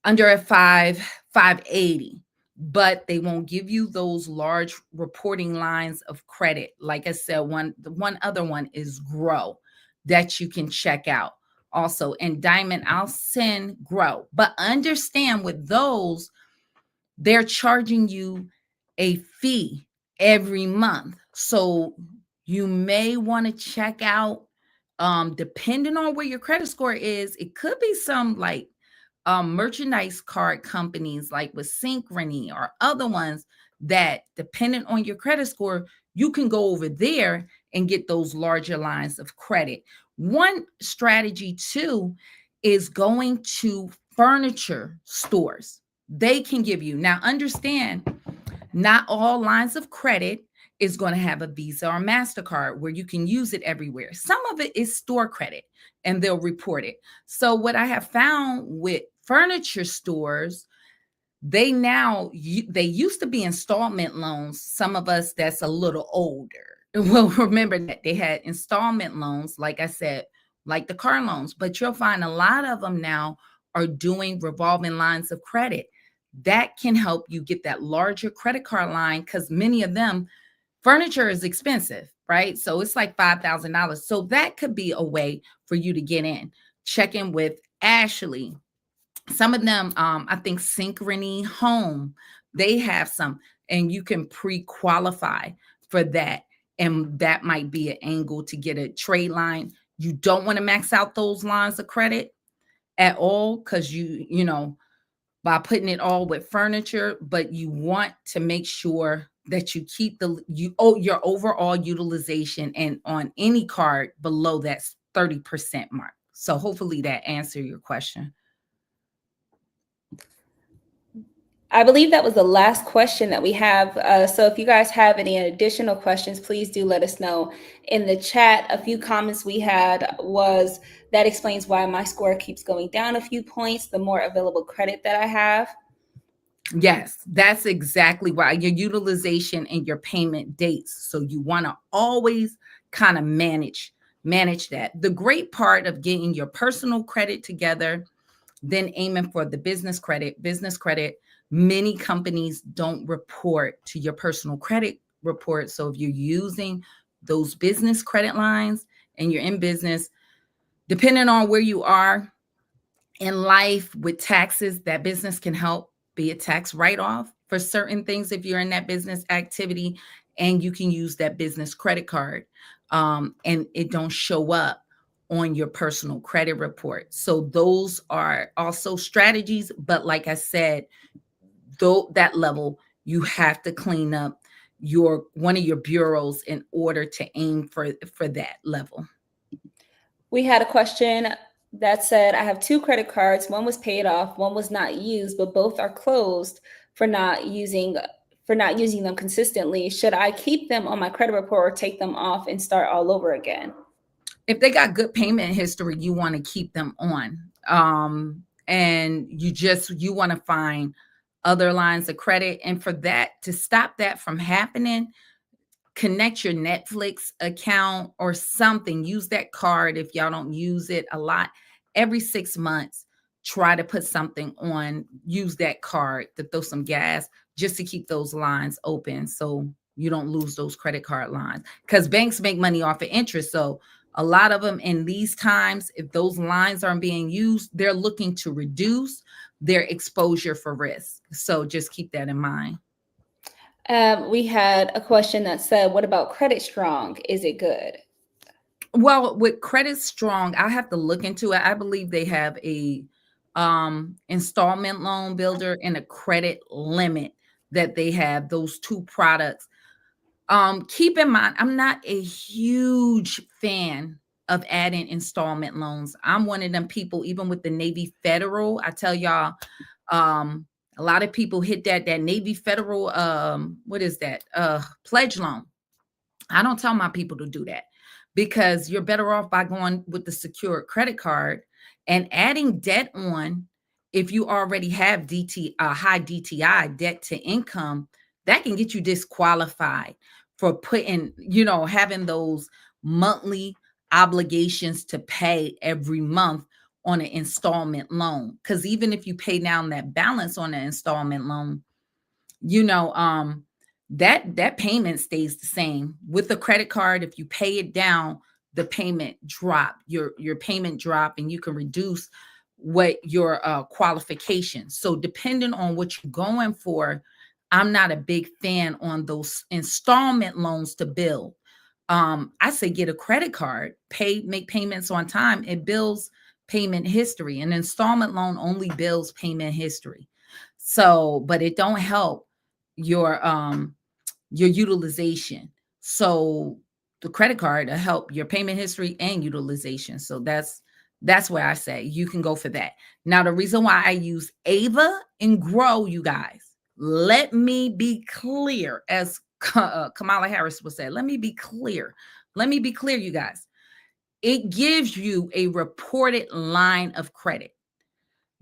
under a 580, but they won't give you those large reporting lines of credit. Like I said, the one other one is Grow that you can check out also. And Diamond, I'll send Grow, but understand with those, they're charging you a fee every month. So you may want to check out, depending on where your credit score is, it could be some like merchandise card companies like with Synchrony or other ones that, depending on your credit score, you can go over there and get those larger lines of credit. One strategy too is going to furniture stores. They can give you, now understand, not all lines of credit is going to have a Visa or MasterCard where you can use it everywhere. Some of it is store credit and they'll report it. So what I have found with furniture stores, they used to be installment loans. Some of us that's a little older will remember that they had installment loans, like I said, like the car loans, but you'll find a lot of them now are doing revolving lines of credit. That can help you get that larger credit card line because many of them, furniture is expensive, right? So it's like $5,000. So that could be a way for you to get in. Check in with Ashley. Some of them, I think Synchrony Home, they have some, and you can pre-qualify for that. And that might be an angle to get a trade line. You don't want to max out those lines of credit at all because you know, by putting it all with furniture, but you want to make sure that you keep your overall utilization and on any card below that 30% mark. So hopefully that answered your question.
I believe that was the last question that we have. So if you guys have any additional questions, please do let us know in the chat. A few comments we had was, that explains why my score keeps going down a few points, the more available credit that I have.
Yes, that's exactly why, your utilization and your payment dates. So you want to always kind of manage that. The great part of getting your personal credit together, then aiming for the business credit, many companies don't report to your personal credit report. So if you're using those business credit lines and you're in business, depending on where you are in life with taxes, that business can help be a tax write-off for certain things if you're in that business activity, and you can use that business credit card, and it don't show up on your personal credit report. So those are also strategies, but like I said, though that level, you have to clean up one of your bureaus in order to aim for that level.
We had a question that said, I have 2 credit cards. One was paid off, one was not used, but both are closed for not using them consistently. Should I keep them on my credit report or take them off and start all over again?
If they got good payment history, you want to keep them on. And you want to find other lines of credit. And for that, to stop that from happening, connect your Netflix account or something. Use that card if y'all don't use it a lot. Every 6 months, try to put something on. Use that card to throw some gas just to keep those lines open so you don't lose those credit card lines. Because banks make money off of interest. So a lot of them in these times, if those lines aren't being used, they're looking to reduce their exposure for risk. So just keep that in mind.
We had a question that said, what about Credit Strong? Is it good?
Well, with Credit Strong, I have to look into it. I believe they have a installment loan builder and a credit limit that they have, those 2 products. Keep in mind, I'm not a huge fan of adding installment loans. I'm one of them people, even with the Navy Federal, I tell y'all, a lot of people hit that Navy Federal, what is that? Pledge loan. I don't tell my people to do that because you're better off by going with the secured credit card and adding debt on if you already have high DTI, debt to income, that can get you disqualified for putting, having those monthly obligations to pay every month on an installment loan. Because even if you pay down that balance on an installment loan, you know, that payment stays the same. With the credit card, if you pay it down, the payment drop, your payment drop, and you can reduce what your qualifications. So depending on what you're going for, I'm not a big fan on those installment loans to build. I say get a credit card, make payments on time. It builds payment history. An installment loan only builds payment history. So, but it don't help your utilization. So the credit card to help your payment history and utilization. So that's where I say you can go for that. Now, the reason why I use Ava and Grow, you guys, let me be clear, as Kamala Harris would say, let me be clear. Let me be clear, you guys. It gives you a reported line of credit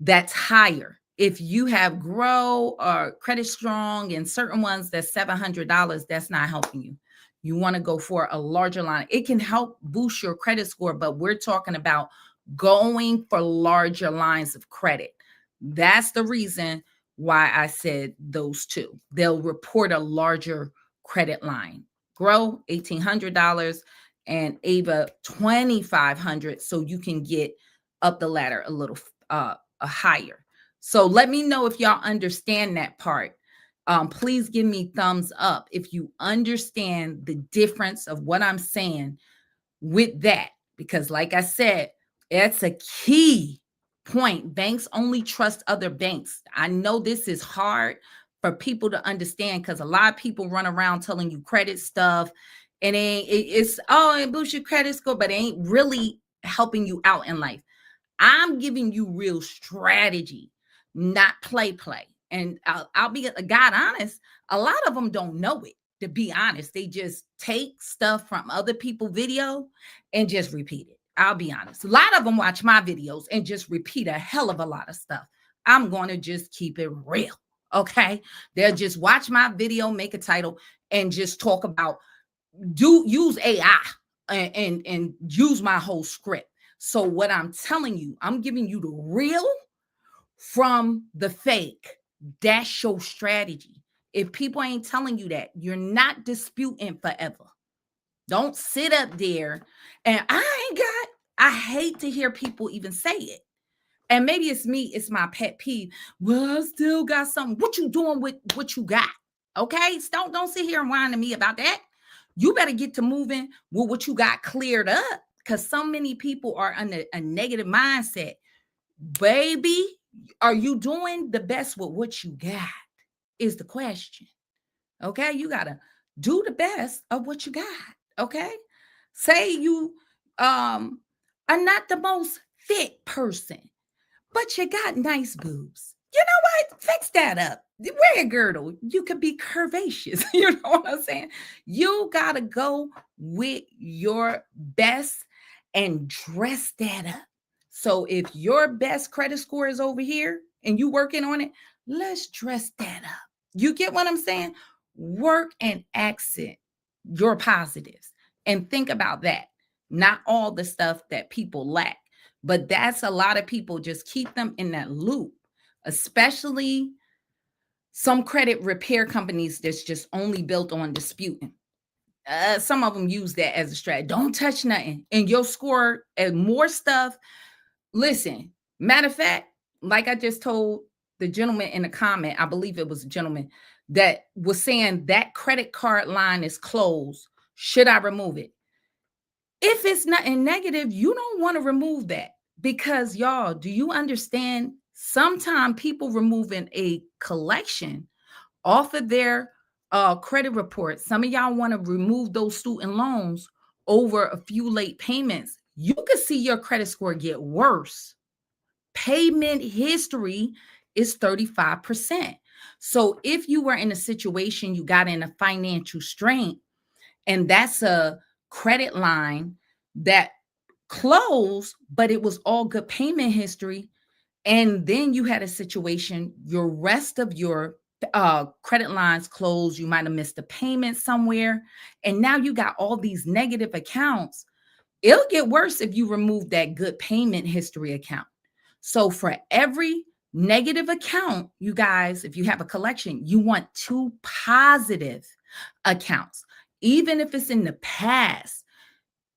that's higher. If you have Grow or Credit Strong and certain ones that's $700, that's not helping you. You want to go for a larger line. It can help boost your credit score, but we're talking about going for larger lines of credit. That's the reason why I said those two. They'll report a larger credit line. Grow $1,800 and Ava $2,500, so you can get up the ladder a little higher. So let me know if y'all understand that part. Please give me thumbs up if you understand the difference of what I'm saying with that, because like I said, it's a key point. Banks only trust other banks. I know this is hard for people to understand because a lot of people run around telling you credit stuff and it boosts your credit score, but it ain't really helping you out in life. I'm giving you real strategy, not play. And I'll be God honest, a lot of them don't know it, to be honest. They just take stuff from other people's video and just repeat it. I'll be honest. A lot of them watch my videos and just repeat a hell of a lot of stuff. I'm going to just keep it real. Okay. They'll just watch my video, make a title, and just talk about use AI and use my whole script. So what I'm telling you, I'm giving you the real from the fake. That's your strategy. If people ain't telling you that, you're not disputing forever. Don't sit up there and I hate to hear people even say it. And maybe it's me, it's my pet peeve. Well, I still got something. What you doing with what you got? Okay. So don't sit here and whine to me about that. You better get to moving with what you got cleared up, because so many people are under a negative mindset. Baby, are you doing the best with what you got is the question. Okay. You got to do the best of what you got. Okay. Say you are not the most fit person, but you got nice boobs. You know what? Fix that up. Wear a girdle. You could be curvaceous. You know what I'm saying? You got to go with your best and dress that up. So if your best credit score is over here and you working on it, let's dress that up. You get what I'm saying? Work and accent your positives and think about that. Not all the stuff that people lack, but that's a lot of people just keep them in that loop, especially some credit repair companies that's just only built on disputing. Some of them use that as a strategy. Don't touch nothing and you'll score and more stuff. Listen, matter of fact, like I just told the gentleman in the comment, I believe it was a gentleman that was saying that credit card line is closed. Should I remove it? If it's nothing negative, you don't want to remove that, because y'all, do you understand? Sometimes people removing a collection off of their credit report. Some of y'all want to remove those student loans over a few late payments. You can see your credit score get worse. Payment history is 35%. So if you were in a situation, you got in a financial strain, and that's a credit line that closed, but it was all good payment history, And then you had a situation, your rest of your credit lines closed. You might have missed a payment somewhere. And now you got all these negative accounts. It'll get worse if you remove that good payment history account. So for every negative account, you guys, if you have a collection, you want 2 positive accounts. Even if it's in the past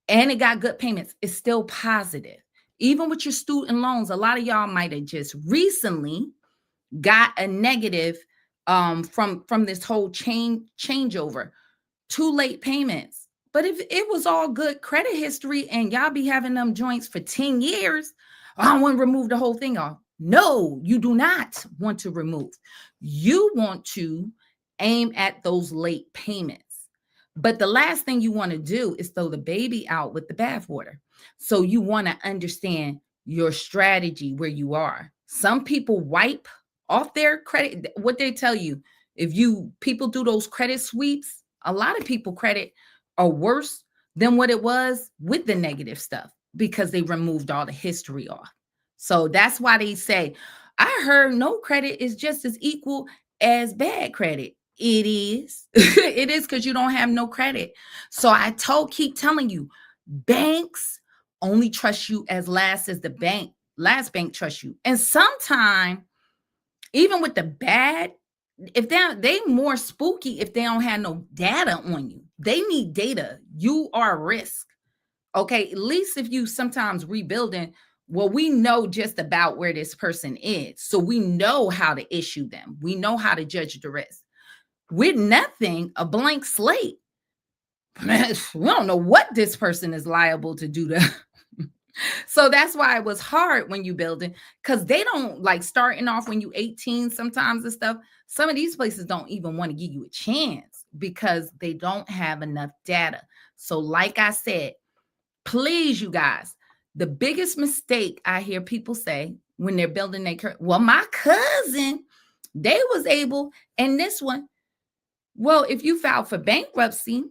and it got good payments, it's still positive. Even with your student loans, a lot of y'all might have just recently got a negative from this whole changeover, 2 late payments. But if it was all good credit history and y'all be having them joints for 10 years, I want to remove the whole thing off. No, you do not want to remove. You want to aim at those late payments. But the last thing you want to do is throw the baby out with the bathwater. So you want to understand your strategy where you are. Some people wipe off their credit. What they tell you, if people do those credit sweeps, a lot of people credit are worse than what it was with the negative stuff because they removed all the history off. So that's why they say, I heard no credit is just as equal as bad credit. It is. It is because you don't have no credit. So I keep telling you, banks only trust you as last bank trusts you. And sometimes, even with the bad, if they more spooky if they don't have no data on you. They need data. You are a risk. Okay, at least if you sometimes rebuilding, well, we know just about where this person is. So we know how to issue them. We know how to judge the risk. With nothing, a blank slate, we don't know what this person is liable to do to. So that's why it was hard when you building, because they don't like starting off when you 18 sometimes and stuff. Some of these places don't even want to give you a chance because they don't have enough data. So like I said, please, you guys, the biggest mistake I hear people say when they're building their well, my cousin, they was able, and this one, well, if you filed for bankruptcy,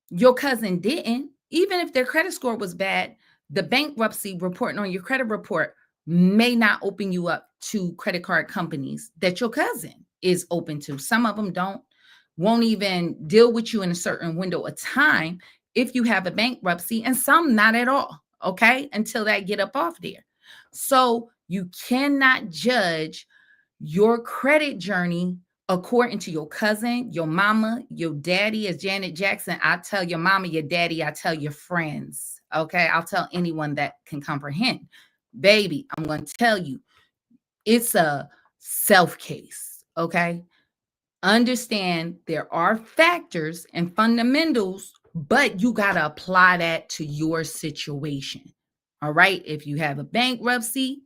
your cousin didn't, even if their credit score was bad, the bankruptcy reporting on your credit report may not open you up to credit card companies that your cousin is open to. Some of them won't even deal with you in a certain window of time if you have a bankruptcy, and some not at all, okay, until that get up off there. So you cannot judge your credit journey according to your cousin, your mama, your daddy. As Janet Jackson, I tell your mama, your daddy, I tell your friends, okay? I'll tell anyone that can comprehend. Baby, I'm going to tell you, it's a self case, okay? Understand there are factors and fundamentals, but you got to apply that to your situation, all right? If you have a bankruptcy,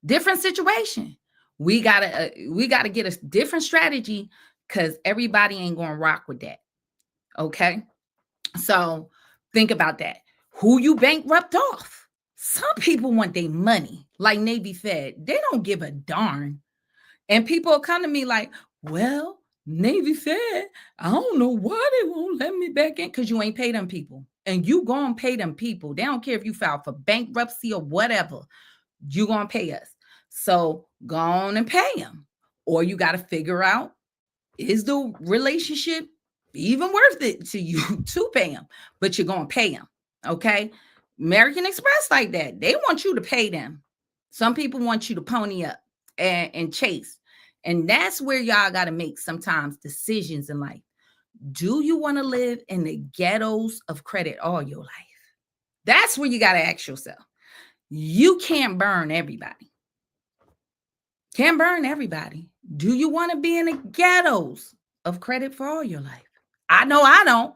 different situation. We gotta get a different strategy because everybody ain't gonna rock with that. Okay, so think about that. Who you bankrupt off? Some people want their money, like Navy Fed. They don't give a darn. And people will come to me like, "Well, Navy Fed, I don't know why they won't let me back in because you ain't paid them people, and you gonna pay them people. They don't care if you file for bankruptcy or whatever. You gonna pay us." So go on and pay them. Or you got to figure out, is the relationship even worth it to you to pay them? But you're going to pay them. Okay. American Express like that. They want you to pay them. Some people want you to pony up and chase. And that's where y'all got to make sometimes decisions in life. Do you want to live in the ghettos of credit all your life? That's where you got to ask yourself. You can't burn everybody. Can't burn everybody. Do you want to be in the ghettos of credit for all your life? I know I don't.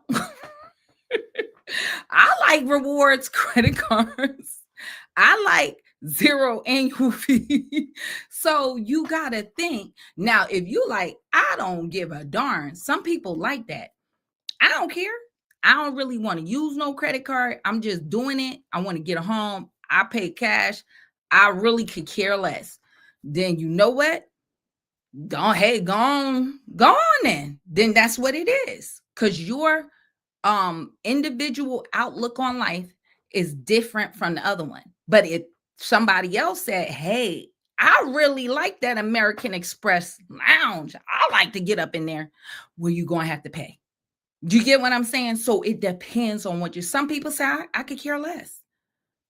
I like rewards credit cards. I like zero annual fee. So you got to think. Now, if you like, I don't give a darn. Some people like that. I don't care. I don't really want to use no credit card. I'm just doing it. I want to get a home. I pay cash. I really could care less. Then you know what? Go on then. Then that's what it is. Because your individual outlook on life is different from the other one. But if somebody else said, hey, I really like that American Express lounge. I like to get up in there. Well, you're going to have to pay. Do you get what I'm saying? So it depends on what you, some people say, I could care less,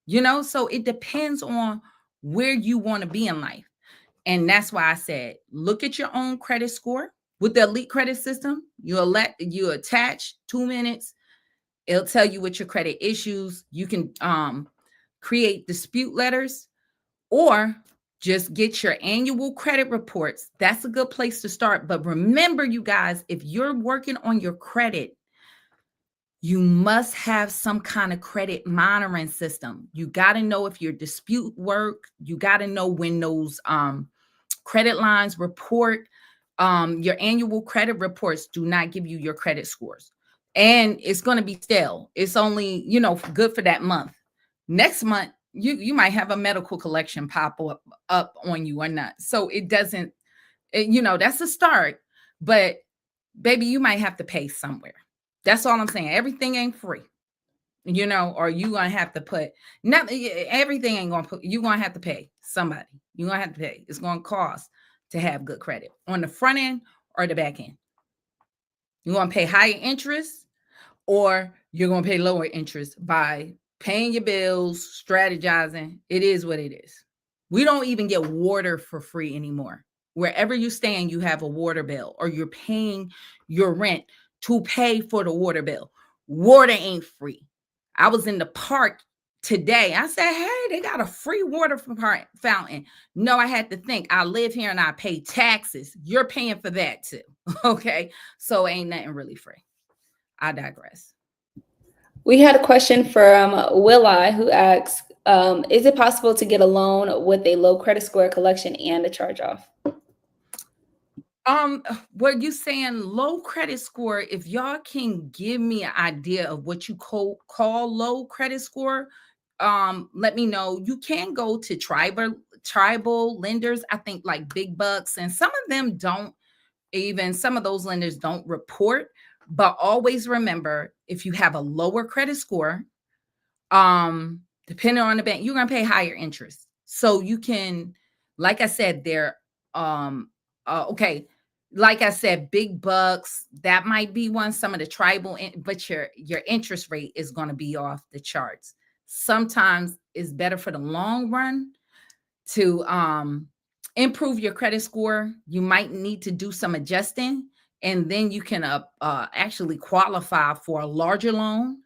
so it depends on where you want to be in life. And that's why I said, look at your own credit score with the elite credit system. You attach 2 minutes. It'll tell you what your credit issues. You can create dispute letters, or just get your annual credit reports. That's a good place to start. But remember, you guys, if you're working on your credit, you must have some kind of credit monitoring system. You got to know if your dispute work. You got to know when those credit lines report. Your annual credit reports do not give you your credit scores. And it's going to be stale. It's only, good for that month. Next month, you might have a medical collection pop up on you or not. So it doesn't, that's a start. But baby, you might have to pay somewhere. That's all I'm saying. Everything ain't free, or you gonna have to put everything ain't gonna put, you're gonna have to pay somebody. You're gonna have to pay. It's gonna cost to have good credit on the front end or the back end. You're gonna pay higher interest, or you're gonna pay lower interest by paying your bills, strategizing. It is what it is. We don't even get water for free anymore. Wherever you stand, you have a water bill, or you're paying your rent to pay for the water bill. Water ain't free. I was in the park today. I said, hey, they got a free water fountain. No, I had to think. I live here and I pay taxes. You're paying for that too. Okay. So ain't nothing really free. I digress.
We had a question from Willi, who asks, is it possible to get a loan with a low credit score collection and a charge off?
What you saying, low credit score? If y'all can give me an idea of what you call low credit score, let me know. You can go to tribal lenders, I think, like Big Bucks, and some of them don't, even some of those lenders don't report. But always remember, if you have a lower credit score, depending on the bank, you're gonna pay higher interest. So you can, like I said, okay, like I said, Big Bucks, that might be one. Some of the tribal, but your interest rate is going to be off the charts. Sometimes it's better for the long run to improve your credit score. You might need to do some adjusting, and then you can actually qualify for a larger loan,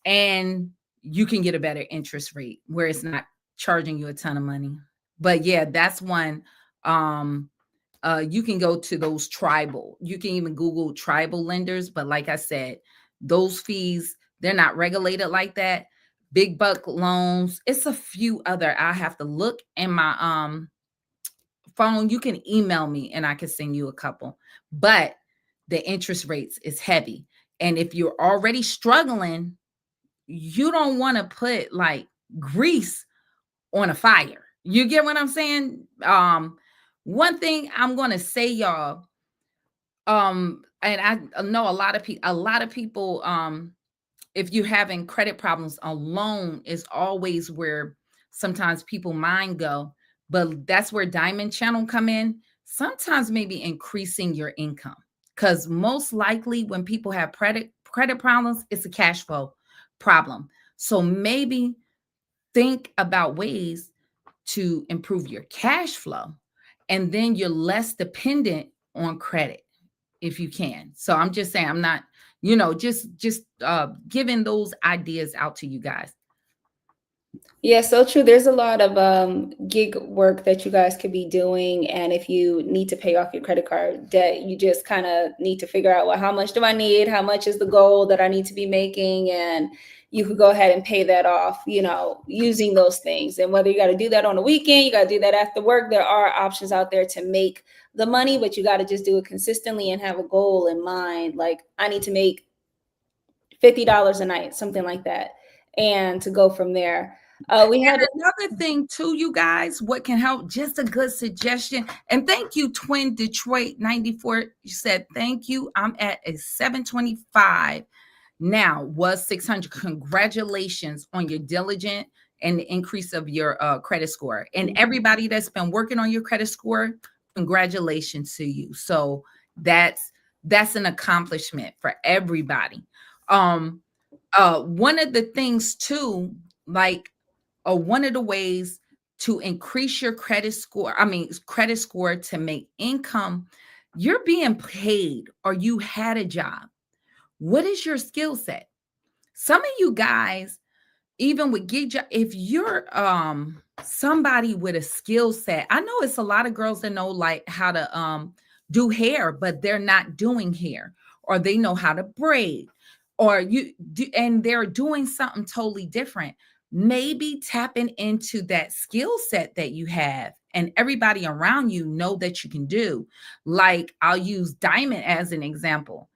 and you can get a better interest rate where it's not charging you a ton of money. But yeah, that's one. You can go to those tribal. You can even Google tribal lenders. But like I said, those fees, they're not regulated like that. Big Buck loans, it's a few other. I have to look in my phone. You can email me and I can send you a couple. But the interest rates is heavy. And if you're already struggling, you don't want to put like grease on a fire. You get what I'm saying? One thing I'm going to say, y'all, and I know a lot of people, if you're having credit problems, a loan is always where sometimes people mind go, but that's where Diamond Channel come in. Sometimes maybe increasing your income, because most likely when people have credit problems, it's a cash flow problem. So maybe think about ways to improve your cash flow, and then you're less dependent on credit if you can. So I'm just saying, I'm not, just giving those ideas out to you guys.
Yeah, so true. There's a lot of gig work that you guys could be doing. And if you need to pay off your credit card debt, you just kind of need to figure out, well, how much do I need? How much is the goal that I need to be making? And you could go ahead and pay that off, using those things. And whether you got to do that on the weekend, you got to do that after work, there are options out there to make the money, but you got to just do it consistently and have a goal in mind. Like, I need to make $50 a night, something like that, and to go from there. We had
another thing too, you guys, what can help, just a good suggestion. And thank you, Twin Detroit 94. You said, thank you. I'm at a 725 now, was 600. Congratulations on your diligent and the increase of your credit score. And everybody that's been working on your credit score, congratulations to you. So that's an accomplishment for everybody. One of the things too, like one of the ways to increase your credit score to make income, you're being paid or you had a job. What is your skill set? Some of you guys, even with gig job, if you're somebody with a skill set, I know it's a lot of girls that know like how to do hair, but they're not doing hair, or they know how to braid, or and they're doing something totally different. Maybe tapping into that skill set that you have and everybody around you know that you can do. Like, I'll use Diamond as an example.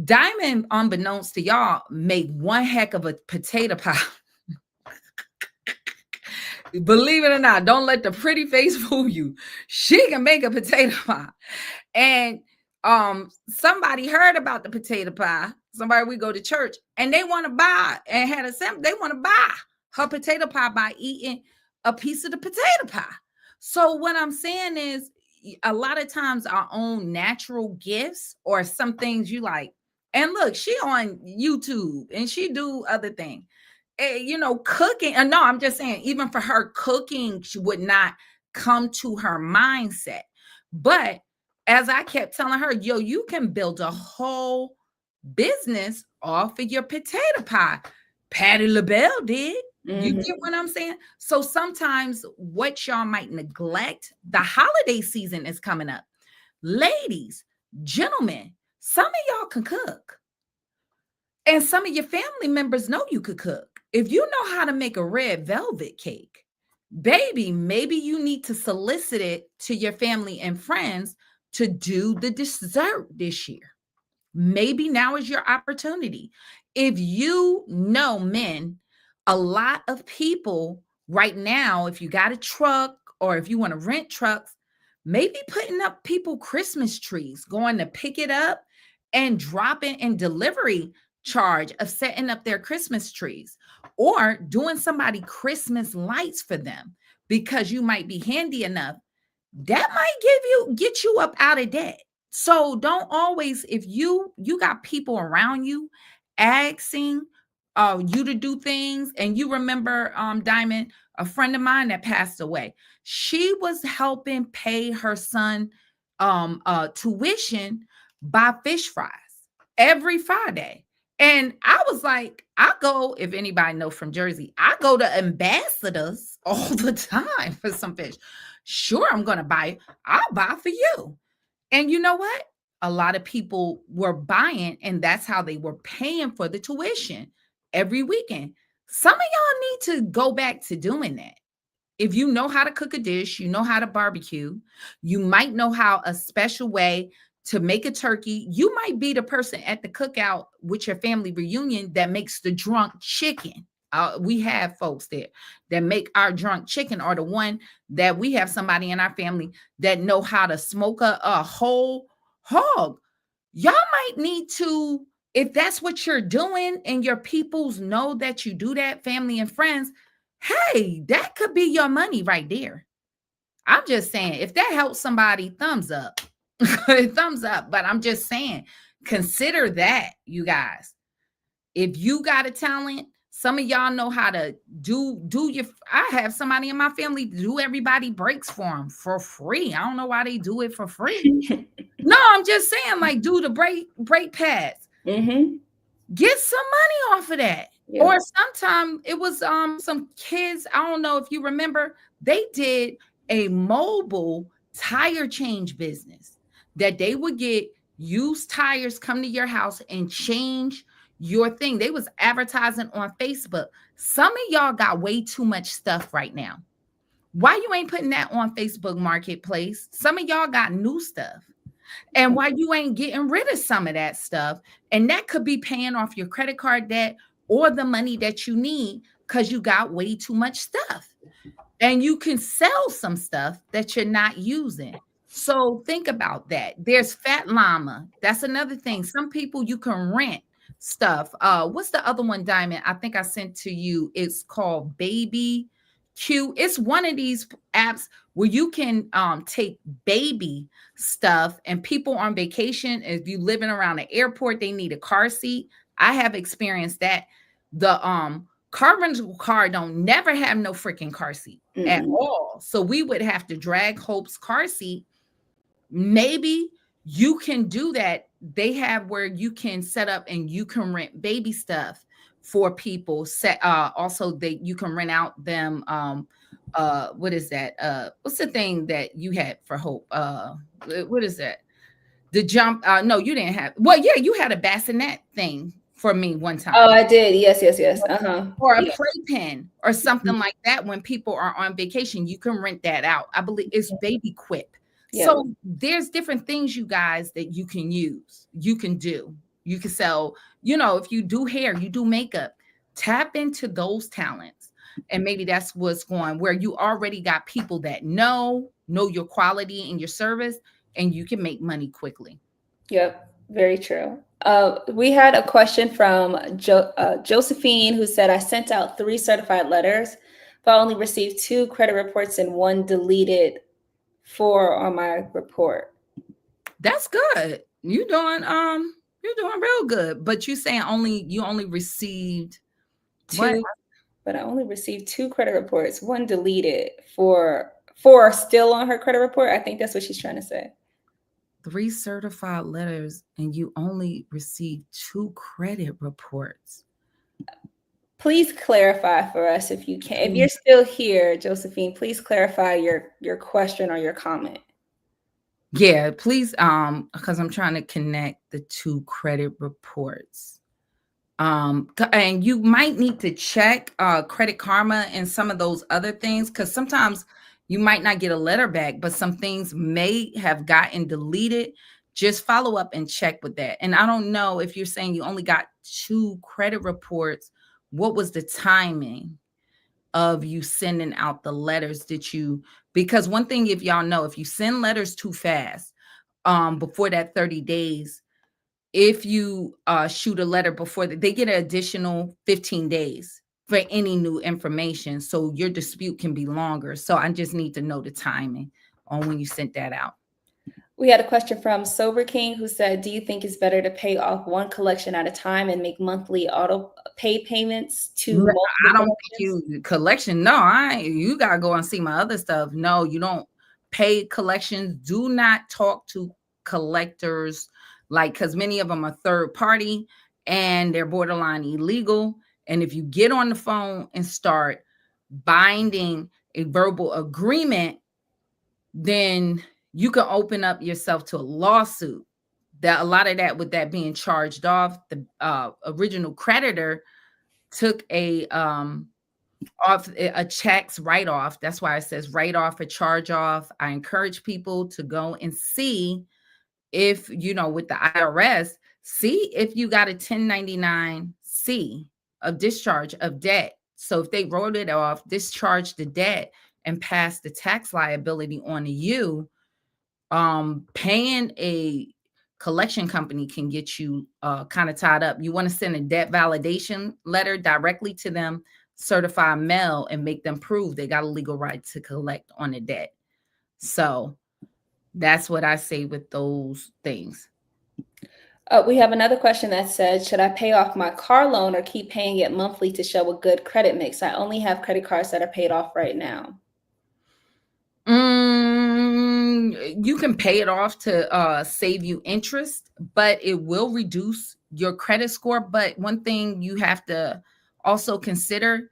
Diamond, unbeknownst to y'all, make one heck of a potato pie. Believe it or not, don't let the pretty face fool you. She can make a potato pie. And somebody heard about the potato pie. Somebody, we go to church and they want to buy and had a sample. They want to buy her potato pie by eating a piece of the potato pie. So what I'm saying is, a lot of times our own natural gifts or some things you like. And look, she on YouTube and she do other things. Cooking. And no, I'm just saying, even for her, cooking, she would not come to her mindset. But as I kept telling her, yo, you can build a whole business off of your potato pie. Patti LaBelle did. You get what I'm saying? So sometimes what y'all might neglect, the holiday season is coming up. Ladies, gentlemen, some of y'all can cook. And some of your family members know you could cook. If you know how to make a red velvet cake, baby, maybe you need to solicit it to your family and friends to do the dessert this year. Maybe now is your opportunity. If you know, men, a lot of people right now, if you got a truck or if you want to rent trucks, maybe putting up people Christmas trees, going to pick it up and dropping in delivery charge of setting up their Christmas trees, or doing somebody Christmas lights for them because you might be handy enough. That might get you up out of debt. So don't always, if you got people around you asking you to do things, and you remember Diamond, a friend of mine that passed away, she was helping pay her son tuition buy fish fries every Friday. And I was like, I go, if anybody know from Jersey, I go to Ambassadors all the time for some fish. Sure, I'm going to buy it. I'll buy for you. And you know what? A lot of people were buying, and that's how they were paying for the tuition every weekend. Some of y'all need to go back to doing that. If you know how to cook a dish, you know how to barbecue, you might know how a special way to make a turkey. You might be the person at the cookout with your family reunion that makes the drunk chicken. We have folks there that make our drunk chicken, or the one that we have somebody in our family that know how to smoke a whole hog. Y'all might need to, if that's what you're doing and your peoples know that you do that, family and friends, hey, that could be your money right there. I'm just saying, if that helps somebody, thumbs up. Thumbs up. But I'm just saying, consider that, you guys. If you got a talent, some of y'all know how to do your, I have somebody in my family do everybody breaks for them for free. I don't know why they do it for free. No, I'm just saying, like, do the brake pads. Get some money off of that. Yeah. Or sometime it was some kids, I don't know if you remember, they did a mobile tire change business that they would get used tires, come to your house and change your thing. They was advertising on Facebook. Some of y'all got way too much stuff right now. Why you ain't putting that on Facebook Marketplace? Some of y'all got new stuff. And why you ain't getting rid of some of that stuff? And that could be paying off your credit card debt or the money that you need because you got way too much stuff. And you can sell some stuff that you're not using. So think about that. There's Fat Llama. That's another thing. Some people you can rent stuff. What's the other one, Diamond? I think I sent to you. It's called Baby Q. It's one of these apps where you can take baby stuff, and people on vacation, if you living around the airport, they need a car seat. I have experienced that. The car rental car don't never have no freaking car seat at
Mm-mm.
all. So we would have to drag Hope's car seat. Maybe you can do that. They have where you can set up and you can rent baby stuff for people. Set also that you can rent out them what is that? What's the thing that you had for Hope? What is that? The jump no, you didn't have. Well, yeah, you had a bassinet thing for me one time.
Oh, I did. Yes, yes, yes.
Or a
Yeah.
playpen or something
Mhm.
like that. When people are on vacation, you can rent that out. I believe it's Baby Quip.
Yeah.
So there's different things, you guys, that you can use, you can do. You can sell, if you do hair, you do makeup, tap into those talents. And maybe that's what's going where you already got people that know your quality and your service, and you can make money quickly.
Yep, very true. We had a question from Josephine, who said, I sent out 3 certified letters, but I only received 2 credit reports and 1 deleted 4 on my report.
That's good. You're doing real good. But you saying you only received what?
2, but I only received 2 credit reports, 1 deleted, 4 are still on her credit report. I think that's what she's trying to say.
3 certified letters and you only received 2 credit reports.
Please clarify for us if you can. If you're still here, Josephine, please clarify your question or your comment.
Yeah, please, because I'm trying to connect the 2 credit reports. And you might need to check Credit Karma and some of those other things, because sometimes you might not get a letter back, but some things may have gotten deleted. Just follow up and check with that. And I don't know if you're saying you only got 2 credit reports. What was the timing of you sending out the letters? Because one thing, if y'all know, if you send letters too fast, before that 30 days, if you shoot a letter before they get an additional 15 days for any new information. So your dispute can be longer. So I just need to know the timing on when you sent that out.
We had a question from Sober King, who said, do you think it's better to pay off one collection at a time and make monthly auto pay payments to multiple
I don't
collections?
think collection. No, you gotta go and see my other stuff. No, you don't pay collections. Do not talk to collectors, because many of them are third party and they're borderline illegal. And if you get on the phone and start binding a verbal agreement, then you can open up yourself to a lawsuit. That a lot of that, with that being charged off, the original creditor took a checks write off. That's why it says write off a charge off. I encourage people to go and see if with the IRS, see if you got a 1099-C of discharge of debt. So if they wrote it off, discharge the debt, and pass the tax liability on to you, paying a collection company can get you kind of tied up. You want to send a debt validation letter directly to them, certified mail, and make them prove they got a legal right to collect on the debt. So that's what I say with those things.
We have another question that said, should I pay off my car loan or keep paying it monthly to show a good credit mix? I only have credit cards that are paid off right now.
You can pay it off to save you interest, but it will reduce your credit score. But one thing you have to also consider,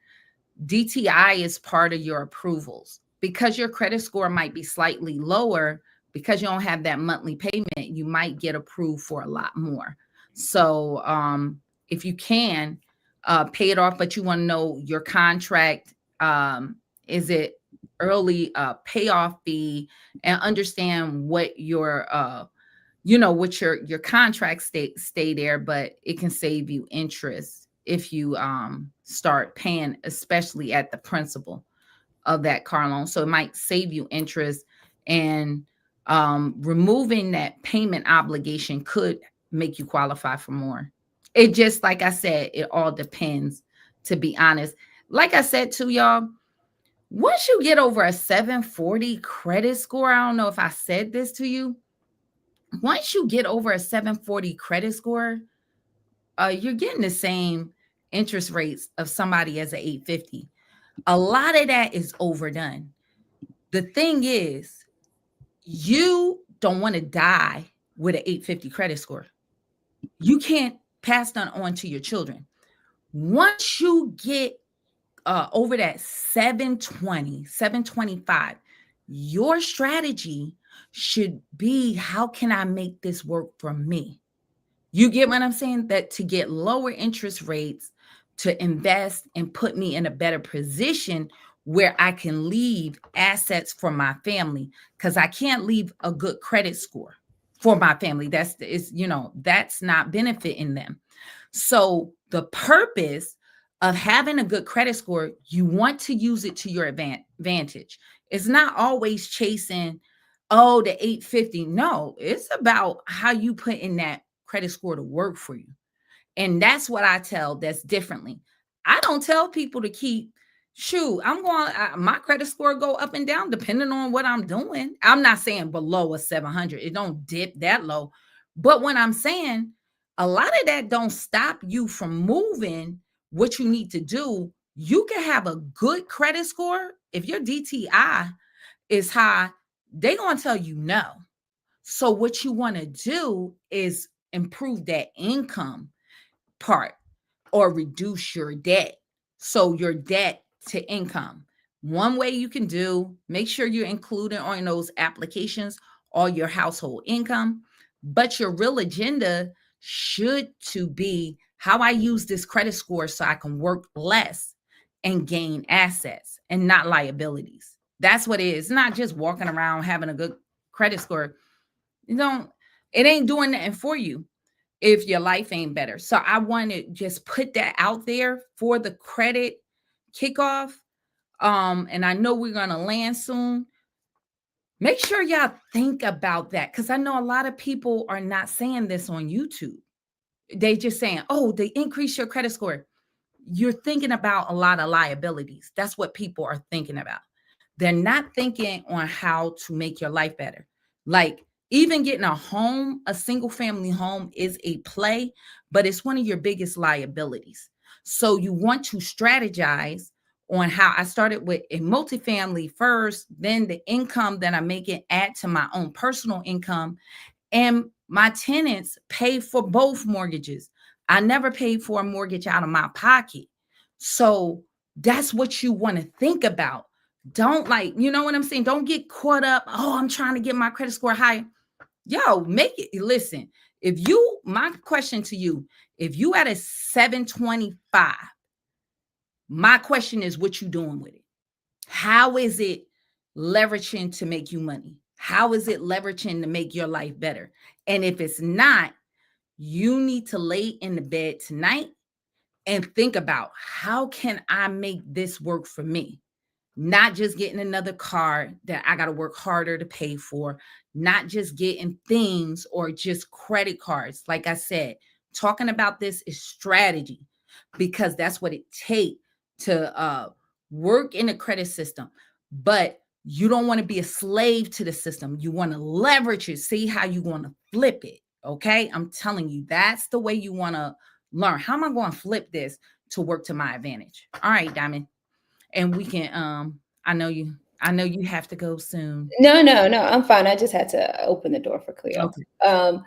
DTI is part of your approvals. Because your credit score might be slightly lower, because you don't have that monthly payment, you might get approved for a lot more. So if you can pay it off, but you want to know your contract, is it early payoff fee, and understand what your what your contract stay there, but it can save you interest if you start paying, especially at the principal of that car loan. So it might save you interest, and removing that payment obligation could make you qualify for more. It just, like I said, it all depends, to be honest. Like I said to y'all, once you get over a 740 credit score, I don't know if I said this to you. Once you get over a 740 credit score, you're getting the same interest rates of somebody as an 850. A lot of that is overdone. The thing is, you don't want to die with an 850 credit score. You can't pass that on to your children. Once you get over that 720, 725, your strategy should be, how can I make this work for me? You get what I'm saying? That to get lower interest rates, to invest and put me in a better position where I can leave assets for my family, because I can't leave a good credit score for my family. That's not benefiting them. So the purpose of having a good credit score, you want to use it to your advantage. It's not always chasing, oh, the 850. No, it's about how you put in that credit score to work for you. And that's what I tell that's differently. I don't tell people to keep, my credit score go up and down depending on what I'm doing. I'm not saying below a 700. It don't dip that low. But when I'm saying, a lot of that don't stop you from moving what you need to do. You can have a good credit score. If your DTI is high, they're going to tell you no. So what you want to do is improve that income part or reduce your debt. So your debt to income. One way you can do, make sure you're including on those applications all your household income, but your real agenda should to be how I use this credit score so I can work less and gain assets and not liabilities. That's what it is. It's not just walking around having a good credit score. It ain't doing nothing for you if your life ain't better. So I want to just put that out there for the credit kickoff. And I know we're going to land soon. Make sure y'all think about that, because I know a lot of people are not saying this on YouTube. They just saying, oh, they increase your credit score. You're thinking about a lot of liabilities. That's what people are thinking about. They're not thinking on how to make your life better. Like, even getting a home, a single family home, is a play, but it's one of your biggest liabilities. So you want to strategize on how I started with a multifamily first, then the income that I'm making add to my own personal income, and my tenants pay for both mortgages. I never paid for a mortgage out of my pocket. So that's what you want to think about. Don't, you know what I'm saying? Don't get caught up. Oh, I'm trying to get my credit score higher. Yo, make it. Listen, my question to you, if you at a 725, my question is, what you doing with it? How is it leveraging to make you money? How is it leveraging to make your life better? And if it's not, you need to lay in the bed tonight and think about, how can I make this work for me? Not just getting another car that I got to work harder to pay for, not just getting things or just credit cards. Like I said, talking about this is strategy, because that's what it takes to work in the credit system. But you don't want to be a slave to the system. You want to leverage it. See how you want to flip it. Okay. I'm telling you, that's the way you want to learn. How am I going to flip this to work to my advantage? All right, Diamond. And we can, I know you have to go soon.
No, I'm fine. I just had to open the door for Cleo.
Okay.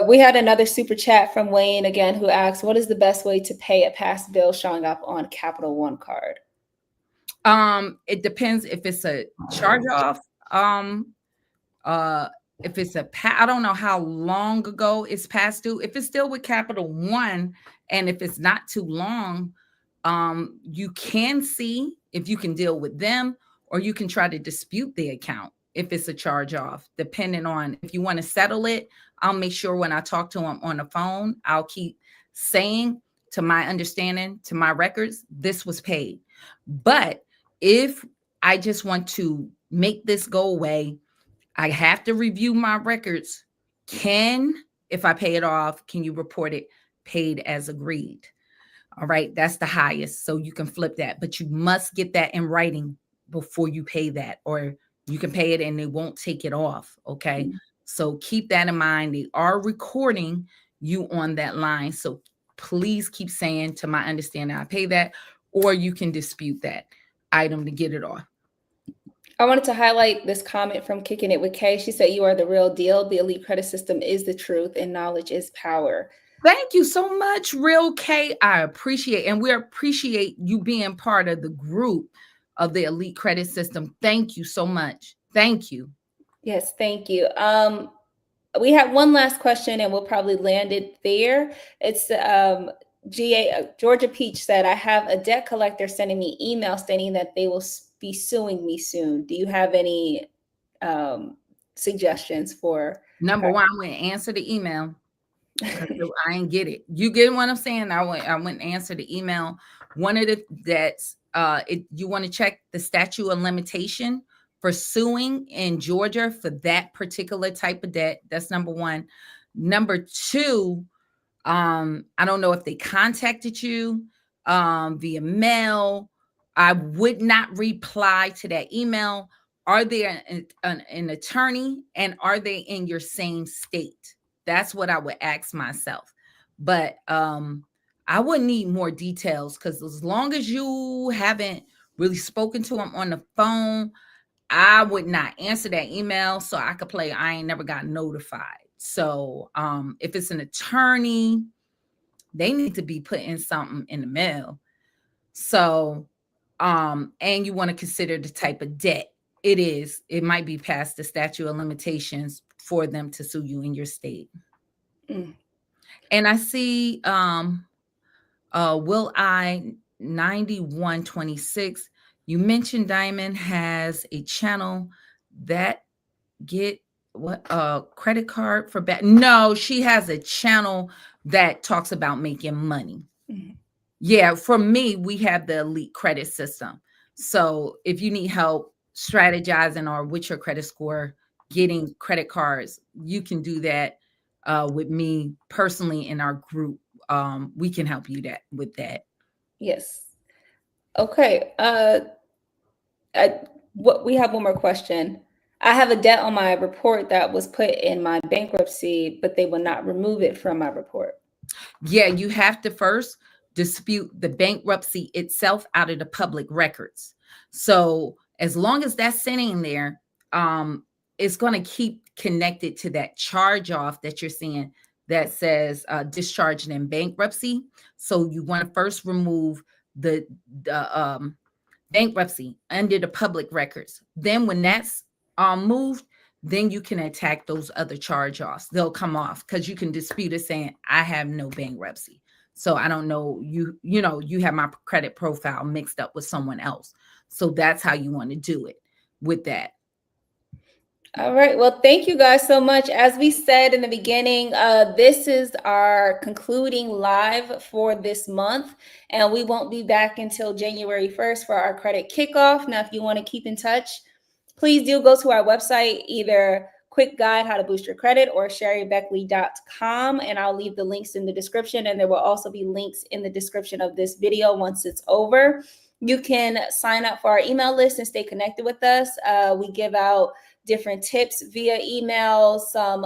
We had another super chat from Wayne again, who asks, what is the best way to pay a past bill showing up on Capital One card?
It depends if it's a charge off. If it's I don't know how long ago it's past due. If it's still with Capital One, and if it's not too long, you can see if you can deal with them, or you can try to dispute the account if it's a charge off, depending on if you want to settle it. I'll make sure when I talk to them on the phone, I'll keep saying, to my understanding, to my records, this was paid. But if I just want to make this go away, I have to review my records. If I pay it off, can you report it paid as agreed. All right, that's the highest. So you can flip that, but you must get that in writing before you pay that, or you can pay it and they won't take it off. Okay.
Mhm.
So keep that in mind. They are recording you on that line. So please keep saying, to my understanding, I pay that, or you can dispute that item to get it off.
I wanted to highlight this comment from Kicking It with Kay. She said, "You are the real deal. The elite credit system is the truth, and knowledge is power."
Thank you so much, Real K. I appreciate, and we appreciate you being part of the group of the elite credit system. Thank you so much. Thank you.
Yes, thank you. We have one last question, and we'll probably land it there. It's Georgia Peach said, "I have a debt collector sending me email stating that they will be suing me soon. Do you have any suggestions for?"
Number one, I wouldn't answer the email because I ain't get it. You get what I'm saying? I wouldn't answer the email. One of the debts, you want to check the statute of limitation for suing in Georgia for that particular type of debt. That's number one. Number two, I don't know if they contacted you via mail. I would not reply to that email. Are they an attorney, and are they in your same state? That's what I would ask myself. But I would need more details, because as long as you haven't really spoken to them on the phone, I would not answer that email so I could play I ain't never got notified. So if it's an attorney, they need to be putting something in the mail. So and you want to consider the type of debt it might be past the statute of limitations for them to sue you in your state.
Mm.
And I see Will I 9126, you mentioned Diamond has a channel that get what credit card for bad. No, she has a channel that talks about making money.
Mhm.
Yeah, for me, we have the elite credit system. So if you need help strategizing or with your credit score, getting credit cards, you can do that with me personally in our group. We can help you with that.
Yes. Okay. What we have one more question. I have a debt on my report that was put in my bankruptcy, but they will not remove it from my report.
Yeah, you have to first dispute the bankruptcy itself out of the public records. So as long as that's sitting there, it's going to keep connected to that charge off that you're seeing that says discharged in bankruptcy. So you want to first remove the bankruptcy under the public records. Then when that's moved, then you can attack those other charge offs. They'll come off because you can dispute it saying, I have no bankruptcy. So I don't know, you have my credit profile mixed up with someone else. So that's how you want to do it with that.
All right. Well, thank you guys so much. As we said in the beginning, this is our concluding live for this month, and we won't be back until January 1st for our credit kickoff. Now, if you want to keep in touch, please do go to our website, either Quick Guide How to Boost Your Credit or sherrybeckley.com, and I'll leave the links in the description, and there will also be links in the description of this video once it's over. You can sign up for our email list and stay connected with us. We give out different tips via email, some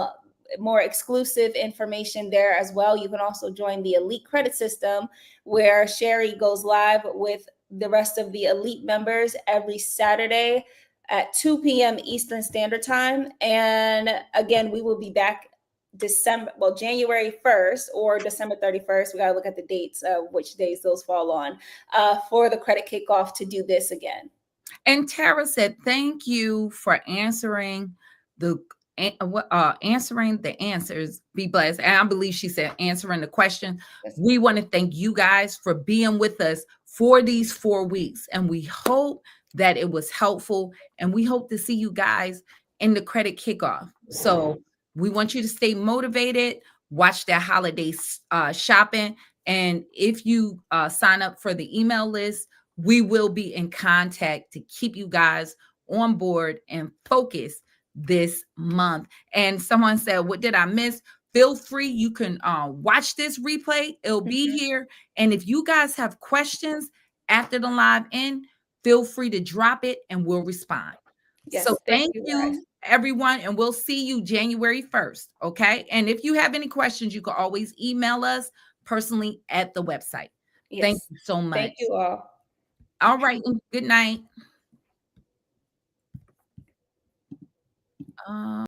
more exclusive information there as well. You can also join the Elite Credit System, where Sherry goes live with the rest of the Elite members every Saturday at 2 p.m. Eastern Standard Time. And again, we will be back January 1st or December 31st. We got to look at the dates, which days those fall on, for the credit kickoff to do this again.
And Tara said, thank you for answering the answers. Be blessed. And I believe she said answering the question. Yes. We want to thank you guys for being with us for these 4 weeks. And we hope that it was helpful. And we hope to see you guys in the credit kickoff. So we want you to stay motivated, watch that holiday shopping. And if you sign up for the email list, we will be in contact to keep you guys on board and focused this month. And someone said, what did I miss? feel free. You can watch this replay. It'll be here. And if you guys have questions after the live end, feel free to drop it and we'll respond.
Yes,
So thank
guys.
you, everyone. And we'll see you January 1st. Okay. And if you have any questions, you can always email us personally at the website.
Yes.
Thank you so much.
Thank you all.
All right. Good night.